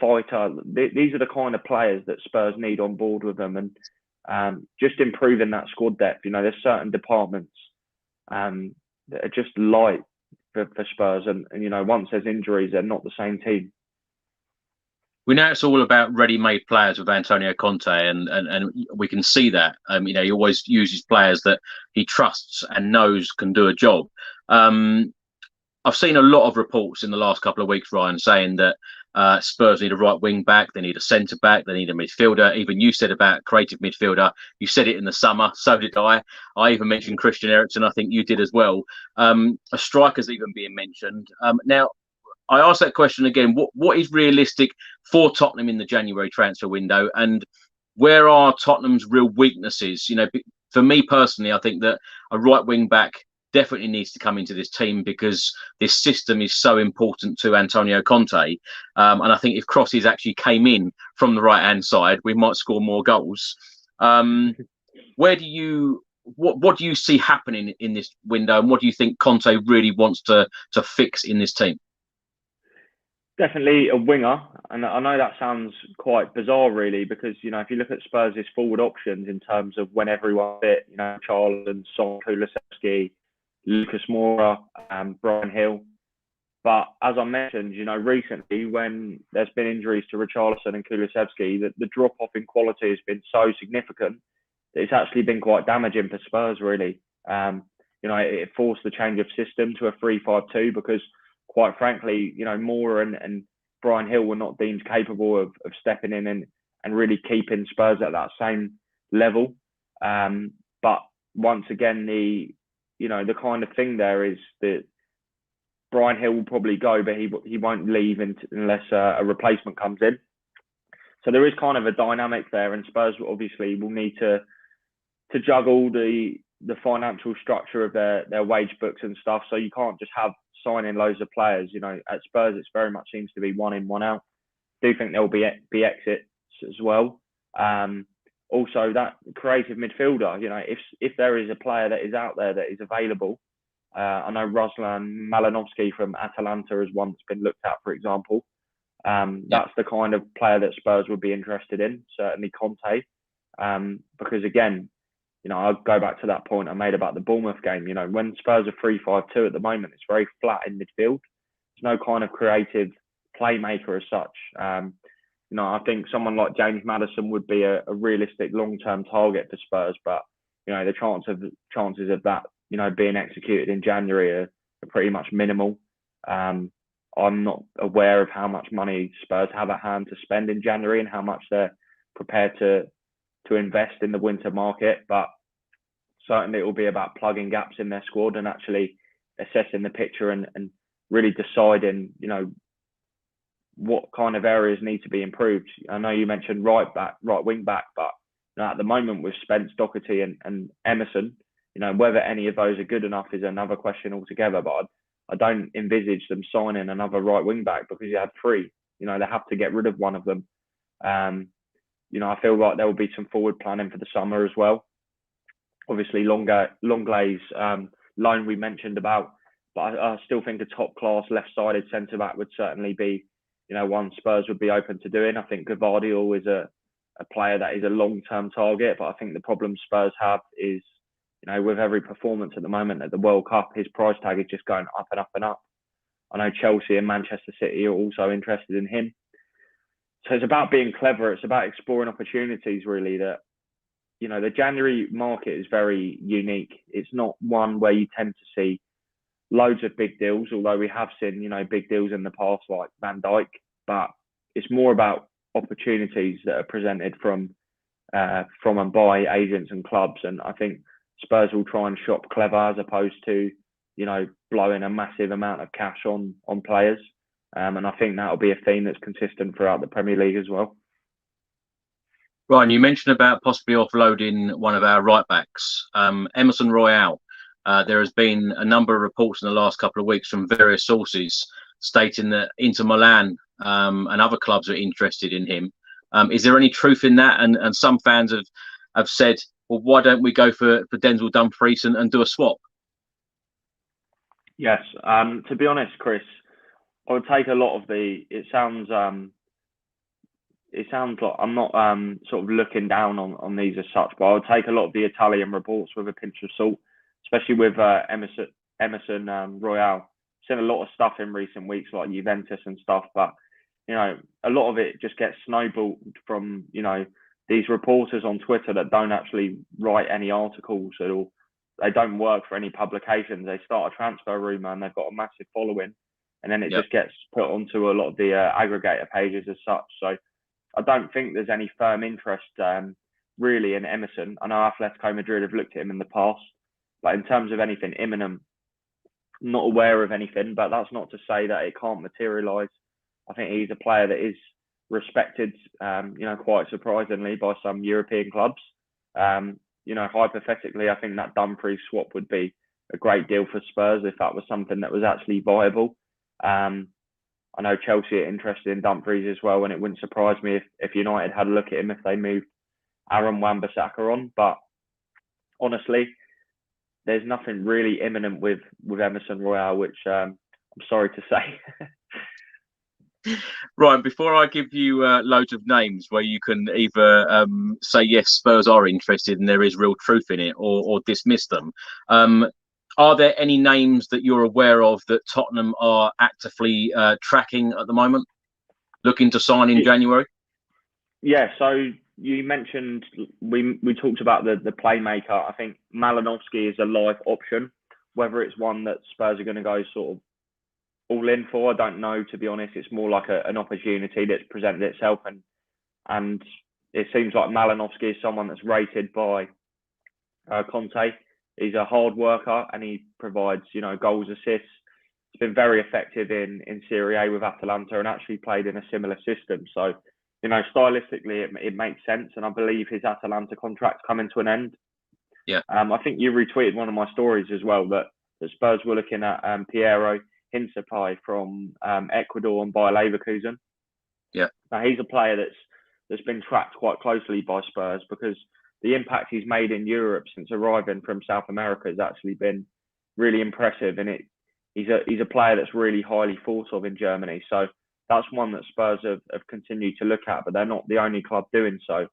fighter. These are the kind of players that Spurs need on board with them, and just improving that squad depth. There's certain departments that are just light for Spurs, and once there's injuries, they're not the same team. We know it's all about ready-made players with Antonio Conte, and we can see that. He always uses players that he trusts and knows can do a job. I've seen a lot of reports in the last couple of weeks, Ryan, saying that Spurs need a right wing back, they need a centre back, they need a midfielder. Even you said about creative midfielder. You said it in the summer, so did I. I even mentioned Christian Eriksen. I think you did as well. A striker's even being mentioned. Now, I ask that question again. What is realistic for Tottenham in the January transfer window, and where are Tottenham's real weaknesses? For me personally, I think that a right wing back definitely needs to come into this team because this system is so important to Antonio Conte. And I think if crosses actually came in from the right hand side, we might score more goals. What do you see happening in this window, and what do you think Conte really wants to fix in this team? Definitely a winger, and I know that sounds quite bizarre, really, because if you look at Spurs' forward options in terms of when everyone fit, Charlton, Son, Kulusevski, Lucas Moura, Bryan Gil. But as I mentioned, recently when there's been injuries to Richarlison and Kulusevski, the drop off in quality has been so significant that it's actually been quite damaging for Spurs, really. It forced the change of system to a 3-5-2 because, quite frankly, Moura and Bryan Gil were not deemed capable of stepping in and really keeping Spurs at that same level. But once again, the kind of thing there is that Bryan Gil will probably go, but he won't leave unless a replacement comes in. So there is kind of a dynamic there, and Spurs obviously will need to juggle the financial structure of their wage books and stuff. So you can't just have signing loads of players. At Spurs, it very much seems to be one in, one out. I do think there will be exits as well. Also, that creative midfielder. If there is a player that is out there that is available, I know Ruslan Malinovsky from Atalanta has once been looked at, for example. That's the kind of player that Spurs would be interested in. Certainly Conte, because again, I'll go back to that point I made about the Bournemouth game. When Spurs are 3-5-2 at the moment, it's very flat in midfield. There's no kind of creative playmaker as such. I think someone like James Maddison would be a realistic long-term target for Spurs, but the chances of that being executed in January are pretty much minimal. I'm not aware of how much money Spurs have at hand to spend in January and how much they're prepared to invest in the winter market, but certainly it will be about plugging gaps in their squad and actually assessing the picture and really deciding, what kind of areas need to be improved. I know you mentioned right wing back, but at the moment with Spence, Doherty and Emerson, whether any of those are good enough is another question altogether. But I don't envisage them signing another right wing back because you have three. They have to get rid of one of them. I feel like there will be some forward planning for the summer as well. Obviously, Lenglet's loan we mentioned about, but I still think a top class left-sided centre back would certainly be, one Spurs would be open to doing. I think Gvardiol is a player that is a long-term target, but I think the problem Spurs have is, with every performance at the moment at the World Cup, his price tag is just going up and up and up. I know Chelsea and Manchester City are also interested in him. So it's about being clever. It's about exploring opportunities, really, that, the January market is very unique. It's not one where you tend to see loads of big deals, although we have seen, big deals in the past like Van Dijk, but it's more about opportunities that are presented from and by agents and clubs. And I think Spurs will try and shop clever as opposed to, blowing a massive amount of cash on players. And I think that'll be a theme that's consistent throughout the Premier League as well. Ryan, you mentioned about possibly offloading one of our right backs, Emerson Royal. There has been a number of reports in the last couple of weeks from various sources stating that Inter Milan and other clubs are interested in him. Is there any truth in that? And some fans have said, well, why don't we go for Denzel Dumfries and do a swap? Yes. To be honest, Chris, I would take a lot of it sounds like I'm not sort of looking down on these as such, but I would take a lot of the Italian reports with a pinch of salt, especially with Emerson Royal. Seen a lot of stuff in recent weeks, like Juventus and stuff, but a lot of it just gets snowballed from these reporters on Twitter that don't actually write any articles at all. They don't work for any publications. They start a transfer rumor and they've got a massive following, and then it just gets put onto a lot of the aggregator pages as such. So I don't think there's any firm interest really in Emerson. I know Atletico Madrid have looked at him in the past, but in terms of anything imminent, I'm not aware of anything. But that's not to say that it can't materialise. I think he's a player that is respected, quite surprisingly, by some European clubs. Hypothetically, I think that Dumfries swap would be a great deal for Spurs if that was something that was actually viable. I know Chelsea are interested in Dumfries as well, and it wouldn't surprise me if United had a look at him if they moved Aaron Wan-Bissaka on. But honestly, there's nothing really imminent with Emerson Royal, which I'm sorry to say. Right, before I give you loads of names where you can either say yes, Spurs are interested and there is real truth in it, or dismiss them, are there any names that you're aware of that Tottenham are actively tracking at the moment, looking to sign in January? Yeah, so you mentioned, we talked about the playmaker. I think Malinovsky is a live option. Whether it's one that Spurs are going to go sort of all in for, I don't know, to be honest. It's more like an opportunity that's presented itself, and it seems like Malinovsky is someone that's rated by Conte. He's a hard worker and he provides, goals, assists. He's been very effective in Serie A with Atalanta and actually played in a similar system. So, stylistically, it makes sense. And I believe his Atalanta contract's coming to an end. Yeah. I think you retweeted one of my stories as well that Spurs were looking at Piero Hincapié from Ecuador and Bayer Leverkusen. Yeah. Now he's a player that's been tracked quite closely by Spurs because the impact he's made in Europe since arriving from South America has actually been really impressive, and he's a player that's really highly thought of in Germany. So that's one that Spurs have continued to look at, but they're not the only club doing so.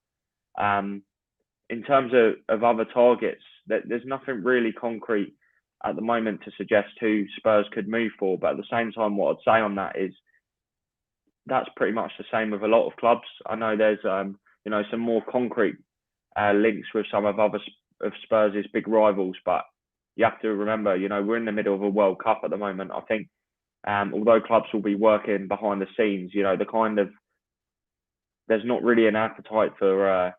In terms of other targets, there's nothing really concrete at the moment to suggest who Spurs could move for. But at the same time, what I'd say on that is that's pretty much the same with a lot of clubs. I know there's some more concrete links with some of Spurs' big rivals, but you have to remember, we're in the middle of a World Cup at the moment. I think although clubs will be working behind the scenes, there's not really an appetite for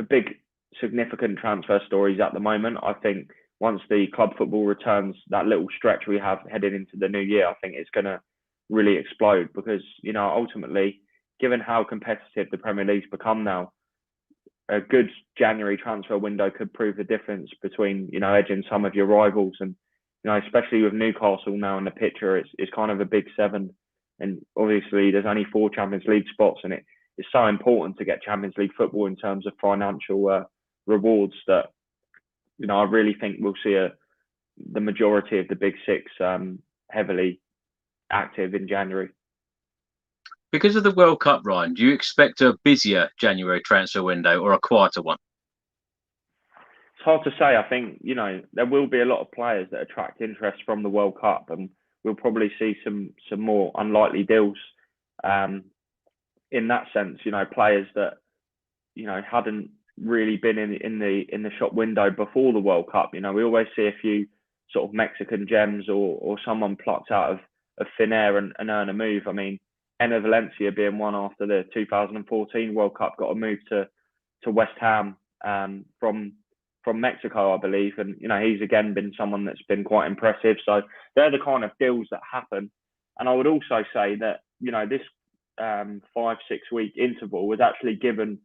big significant transfer stories at the moment. I think once the club football returns, that little stretch we have heading into the new year, I think it's going to really explode because, ultimately, given how competitive the Premier League's become now, a good January transfer window could prove the difference between, edging some of your rivals. And, especially with Newcastle now in the picture, it's kind of a big seven. And obviously there's only 4 Champions League spots, and it's so important to get Champions League football in terms of financial rewards that, I really think we'll see the majority of the big 6 heavily active in January. Because of the World Cup, Ryan, do you expect a busier January transfer window or a quieter one? It's hard to say. I think, there will be a lot of players that attract interest from the World Cup, and we'll probably see some more unlikely deals in that sense. Players that, hadn't really been in the shop window before the World Cup. We always see a few sort of Mexican gems or someone plucked out of thin air and earn a move. I mean, Enner Valencia being one after the 2014 World Cup got a move to West Ham from Mexico, I believe, and he's again been someone that's been quite impressive. So they're the kind of deals that happen. And I would also say that this 5-6 week interval was actually given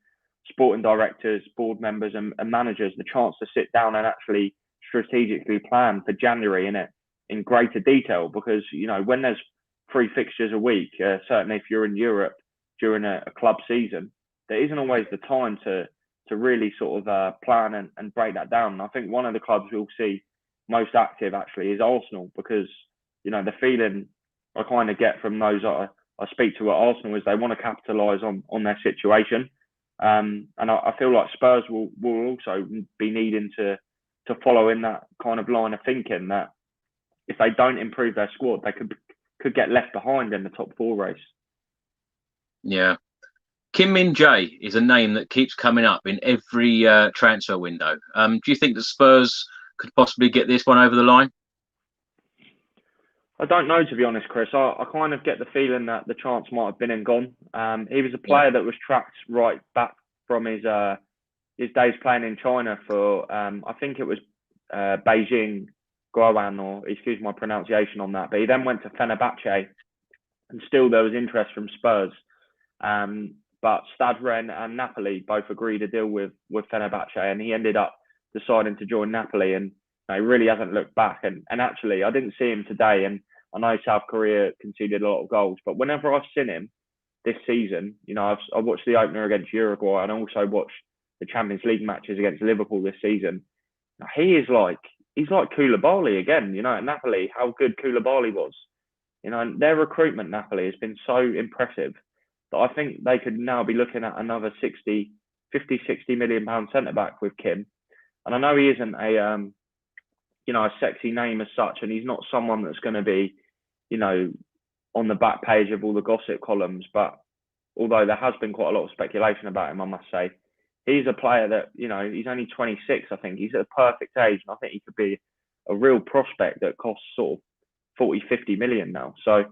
sporting directors, board members, and managers the chance to sit down and actually strategically plan for January in greater detail. Because when there's 3 fixtures a week, certainly if you're in Europe during a club season, there isn't always the time to really sort of plan and break that down. And I think one of the clubs we'll see most active actually is Arsenal, because the feeling I kind of get from those I speak to at Arsenal is they want to capitalise on their situation. And I feel like Spurs will also be needing to follow in that kind of line of thinking, that if they don't improve their squad, they could get left behind in the top 4 race. Yeah. Kim Min-jae is a name that keeps coming up in every transfer window. Do you think that Spurs could possibly get this one over the line? I don't know, to be honest, Chris. I kind of get the feeling that the chance might have been and gone. He was a player that was tracked right back from his days playing in China for, I think it was Beijing Guoan, or excuse my pronunciation on that. But he then went to Fenerbahce, and still there was interest from Spurs. But Stade Rennes and Napoli both agreed a deal with Fenerbahce, and he ended up deciding to join Napoli, and he really hasn't looked back. And actually, I didn't see him today, and I know South Korea conceded a lot of goals, but whenever I've seen him this season, I watched the opener against Uruguay, and I also watched the Champions League matches against Liverpool this season. He's like Koulibaly again. At Napoli, how good Koulibaly was. And their recruitment, Napoli, has been so impressive that I think they could now be looking at another 50, 60 million pound centre back with Kim. And I know he isn't a sexy name as such, and he's not someone that's going to be, on the back page of all the gossip columns. But although there has been quite a lot of speculation about him, I must say, he's a player that, he's only 26, I think. He's at a perfect age, and I think he could be a real prospect that costs sort of 40, 50 million now. So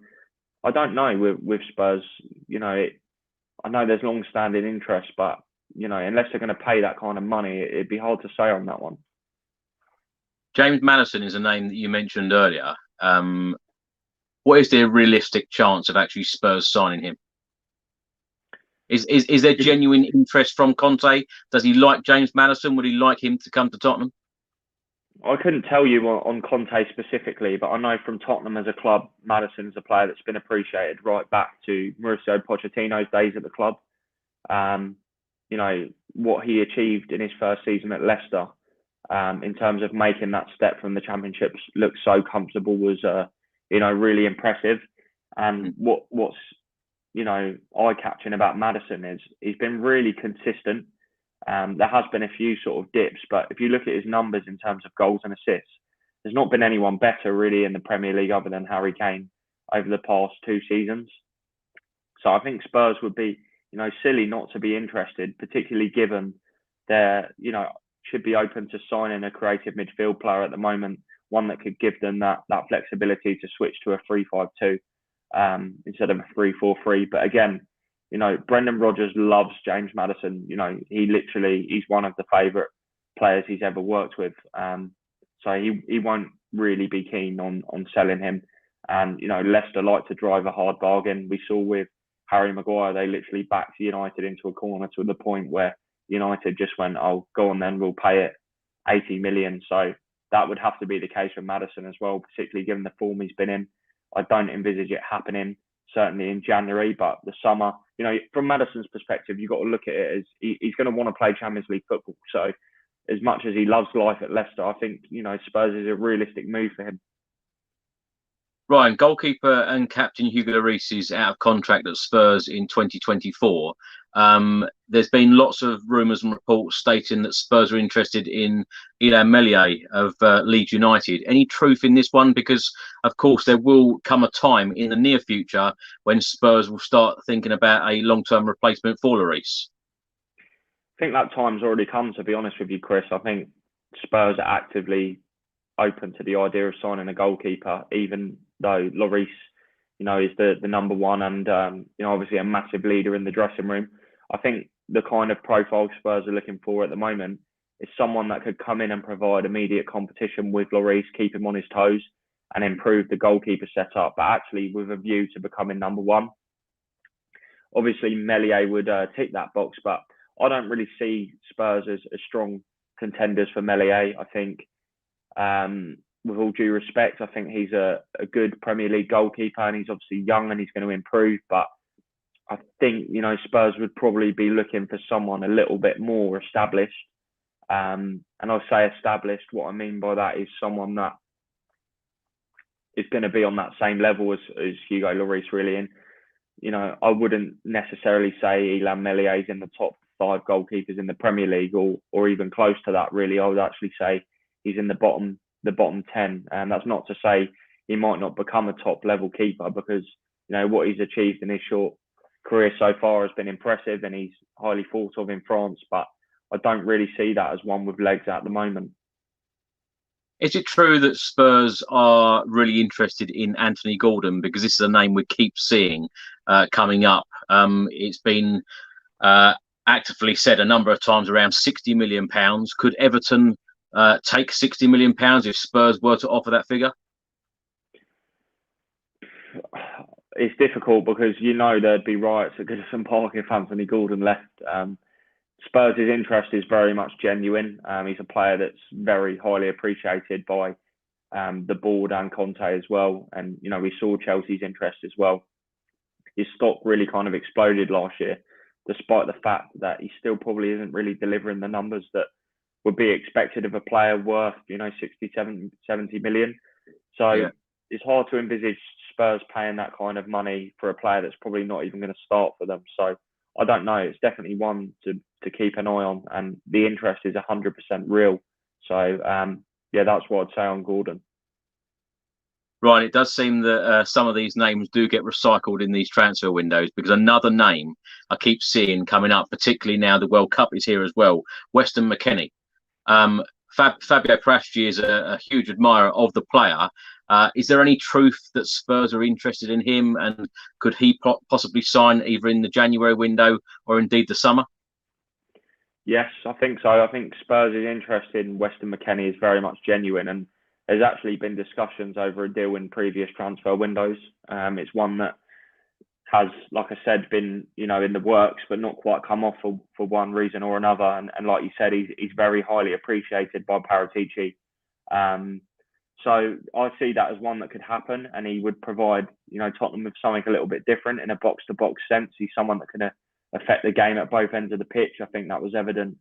I don't know with Spurs, I know there's long-standing interest, but, unless they're going to pay that kind of money, it'd be hard to say on that one. James Maddison is a name that you mentioned earlier. What is the realistic chance of actually Spurs signing him? Is there genuine interest from Conte? Does he like James Maddison? Would he like him to come to Tottenham? I couldn't tell you on Conte specifically, but I know from Tottenham as a club, Maddison's a player that's been appreciated right back to Mauricio Pochettino's days at the club. What he achieved in his first season at Leicester, in terms of making that step from the Championships look so comfortable was, really impressive. And what's eye-catching about Maddison is he's been really consistent. There has been a few sort of dips, but if you look at his numbers in terms of goals and assists, there's not been anyone better really in the Premier League other than Harry Kane over the past 2 seasons. So I think Spurs would be, silly not to be interested, particularly given they're, should be open to signing a creative midfield player at the moment, one that could give them that flexibility to switch to a 3-5-2 instead of a 3-4-3. But again, Brendan Rodgers loves James Maddison. He's one of the favourite players he's ever worked with. So he won't really be keen on selling him. And, Leicester like to drive a hard bargain. We saw with Harry Maguire, they literally backed United into a corner to the point where United just went, oh, go on then, we'll pay it 80 million. So that would have to be the case for Maddison as well, particularly given the form he's been in. I don't envisage it happening, certainly in January, but the summer, from Maddison's perspective, you've got to look at it as he's going to want to play Champions League football. So as much as he loves life at Leicester, I think, Spurs is a realistic move for him. Ryan, goalkeeper and captain Hugo Lloris is out of contract at Spurs in 2024. There's been lots of rumours and reports stating that Spurs are interested in Illan Meslier of Leeds United. Any truth in this one? Because, of course, there will come a time in the near future when Spurs will start thinking about a long-term replacement for Lloris. I think that time's already come, to be honest with you, Chris. I think Spurs are actively open to the idea of signing a goalkeeper, even though Lloris is the number one and obviously a massive leader in the dressing room. I think the kind of profile Spurs are looking for at the moment is someone that could come in and provide immediate competition with Lloris, keep him on his toes, and improve the goalkeeper setup, but actually with a view to becoming number one. Obviously, Meslier would tick that box, but I don't really see Spurs as strong contenders for Meslier. I think, with all due respect, I think he's a good Premier League goalkeeper, and he's obviously young and he's going to improve. But I think, Spurs would probably be looking for someone a little bit more established. And I'll say established. What I mean by that is someone that is going to be on that same level as Hugo Lloris, really. And I wouldn't necessarily say Illan Meslier is in the top 5 goalkeepers in the Premier League or even close to that, really. I would actually say he's in the bottom 10. And that's not to say he might not become a top level keeper, because, what he's achieved in his short career so far has been impressive and he's highly thought of in France. But I don't really see that as one with legs at the moment. Is it true that Spurs are really interested in Anthony Gordon? Because this is a name we keep seeing coming up. It's been actively said a number of times, around £60 million. Could Everton take £60 million if Spurs were to offer that figure? It's difficult because there'd be riots at Goodison Park if Anthony Gordon left. Spurs' interest is very much genuine. He's a player that's very highly appreciated by the board and Conte as well. And, we saw Chelsea's interest as well. His stock really kind of exploded last year, despite the fact that he still probably isn't really delivering the numbers that would be expected of a player worth, 60, 70 million. So yeah, it's hard to envisage Spurs paying that kind of money for a player that's probably not even going to start for them. So I don't know. It's definitely one to keep an eye on, and the interest is 100% real. So that's what I'd say on Gordon. Right, it does seem that some of these names do get recycled in these transfer windows, because another name I keep seeing coming up, particularly now the World Cup is here as well, Weston McKennie. Fabio Paratici is a huge admirer of the player. Is there any truth that Spurs are interested in him, and could he possibly sign either in the January window or indeed the summer? Yes, I think so. I think Spurs' interest in Weston McKennie is very much genuine, and there's actually been discussions over a deal in previous transfer windows. It's one that has, like I said, been in the works, but not quite come off for one reason or another. And like you said, he's very highly appreciated by Paratici. So I see that as one that could happen, and he would provide Tottenham with something a little bit different in a box-to-box sense. He's someone that can affect the game at both ends of the pitch. I think that was evident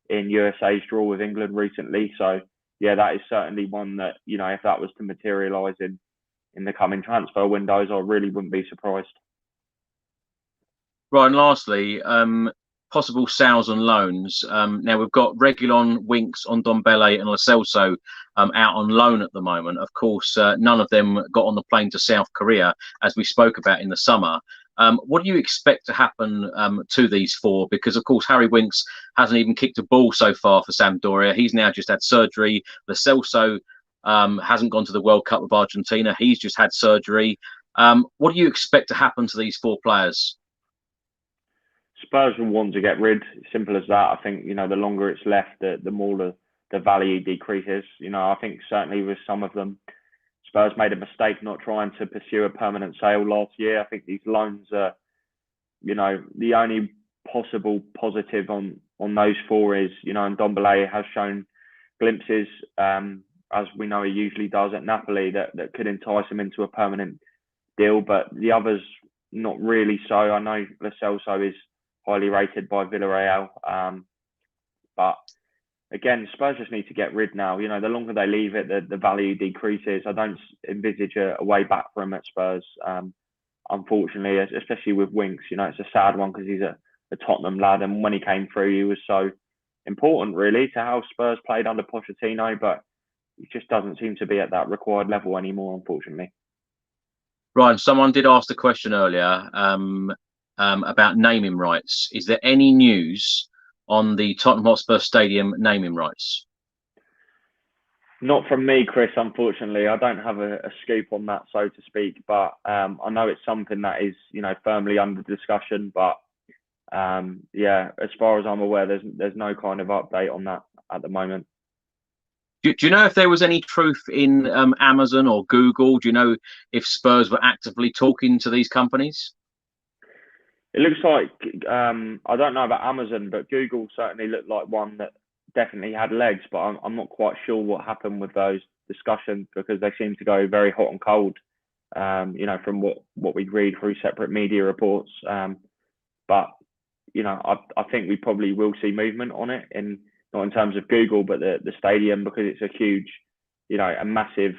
in USA's draw with England recently. So yeah, that is certainly one that, if that was to materialise in the coming transfer windows, I really wouldn't be surprised. Right, and lastly, possible sales and loans. Now we've got Reguilon, Winks, Ndombele and Lo Celso out on loan at the moment. Of course, none of them got on the plane to South Korea, as we spoke about in the summer. What do you expect to happen to these 4? Because, of course, Harry Winks hasn't even kicked a ball so far for Sampdoria. He's now just had surgery. Lo Celso hasn't gone to the World Cup with Argentina. He's just had surgery. What do you expect to happen to these 4 players? Spurs will want to get rid. Simple as that. I think, the longer it's left, the more the value decreases. I think certainly with some of them, Spurs made a mistake not trying to pursue a permanent sale last year. I think these loans are, the only possible positive on those 4 is, Ndombele has shown glimpses, as we know he usually does at Napoli, that could entice him into a permanent deal. But the others, not really so. I know Lo Celso is highly rated by Villarreal, but again, Spurs just need to get rid now. The longer they leave it, the value decreases. I don't envisage a way back for him at Spurs, unfortunately, especially with Winks. It's a sad one because he's a Tottenham lad, and when he came through, he was so important, really, to how Spurs played under Pochettino, but he just doesn't seem to be at that required level anymore, unfortunately. Ryan, someone did ask the question earlier about naming rights. Is there any news on the Tottenham Hotspur Stadium naming rights? Not from me, Chris. Unfortunately, I don't have a scoop on that, so to speak. But I know it's something that is, firmly under discussion. But yeah, as far as I'm aware, there's no kind of update on that at the moment. Do you know if there was any truth in Amazon or Google? Do you know if Spurs were actively talking to these companies? It looks like I don't know about Amazon, but Google certainly looked like one that definitely had legs. But I'm not quite sure what happened with those discussions because they seem to go very hot and cold. From what we read through separate media reports. But I think we probably will see movement on it not in terms of Google, but the stadium because it's a huge, a massive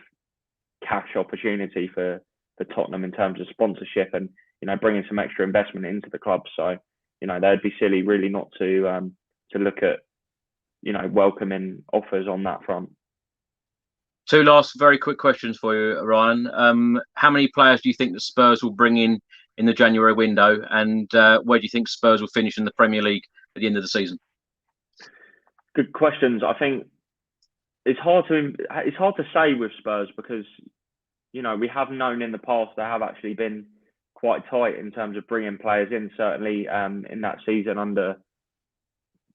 cash opportunity for Tottenham in terms of sponsorship and bringing some extra investment into the club. So they'd be silly really not to look at welcoming offers on that front. Two last very quick questions for you, Ryan. How many players do you think the Spurs will bring in the January window, and where do you think Spurs will finish in the Premier League at the end of the season? Good questions. I think it's hard to say with Spurs because we have known in the past they have actually been quite tight in terms of bringing players in. Certainly in that season under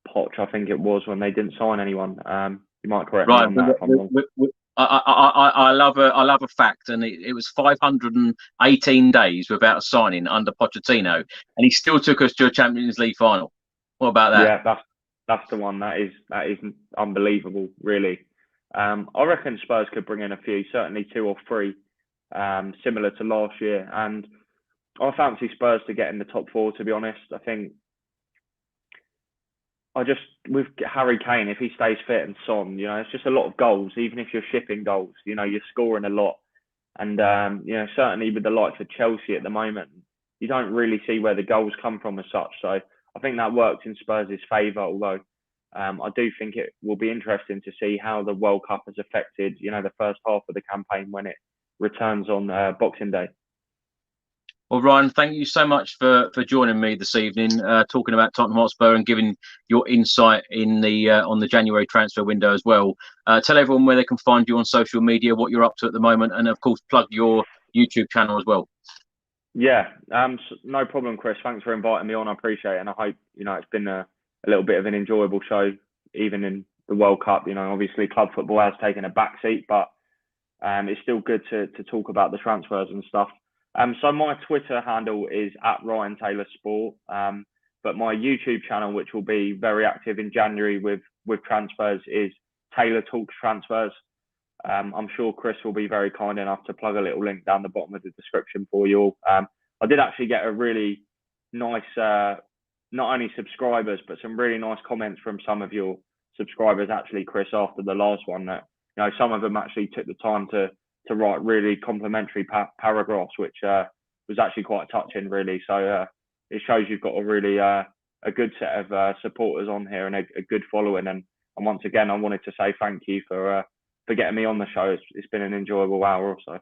Poch, I think it was when they didn't sign anyone. You might correct me on that if I'm wrong. I love a fact, and it was 518 days without a signing under Pochettino, and he still took us to a Champions League final. What about that? Yeah, that's the one. That is unbelievable, really. I reckon Spurs could bring in a few, certainly 2 or 3, similar to last year. And I fancy Spurs to get in the top 4. To be honest, I think with Harry Kane, if he stays fit and Son, it's just a lot of goals. Even if you're shipping goals, you're scoring a lot. And certainly with the likes of Chelsea at the moment, you don't really see where the goals come from as such. So I think that works in Spurs' favour. Although I do think it will be interesting to see how the World Cup has affected, the first half of the campaign when it returns on Boxing Day. Well, Ryan, thank you so much for joining me this evening, talking about Tottenham Hotspur and giving your insight in on the January transfer window as well. Tell everyone where they can find you on social media, what you're up to at the moment, and of course, plug your YouTube channel as well. Yeah, no problem, Chris. Thanks for inviting me on. I appreciate it, and I hope it's been a little bit of an enjoyable show, even in the World Cup. Obviously, club football has taken a backseat, but it's still good to talk about the transfers and stuff. So my Twitter handle is @RyanTaylorSport, but my YouTube channel, which will be very active in January with transfers, is Taylor Talks Transfers. I'm sure Chris will be very kind enough to plug a little link down the bottom of the description for you all. I did actually get a really nice, not only subscribers, but some really nice comments from some of your subscribers, actually, Chris, after the last one. That some of them actually took the time to write really complimentary paragraphs, which was actually quite touching, really. So it shows you've got a really a good set of supporters on here and a good following. And once again, I wanted to say thank you for getting me on the show. It's been an enjoyable hour or so.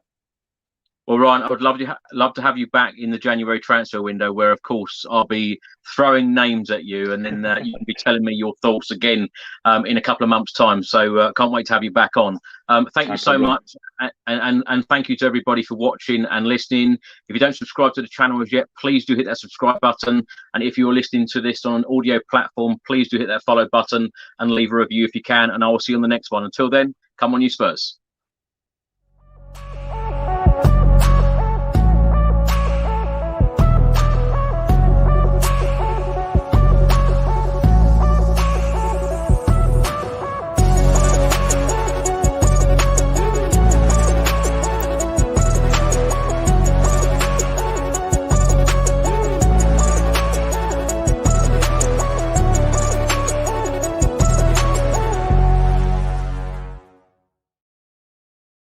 Well, Ryan, I would love to have you back in the January transfer window, where, of course, I'll be throwing names at you, and then you can be telling me your thoughts again in a couple of months' time. So can't wait to have you back on. Thank you so much, and thank you to everybody for watching and listening. If you don't subscribe to the channel as yet, please do hit that subscribe button. And if you're listening to this on an audio platform, please do hit that follow button and leave a review if you can. And I will see you on the next one. Until then, come on, you Spurs.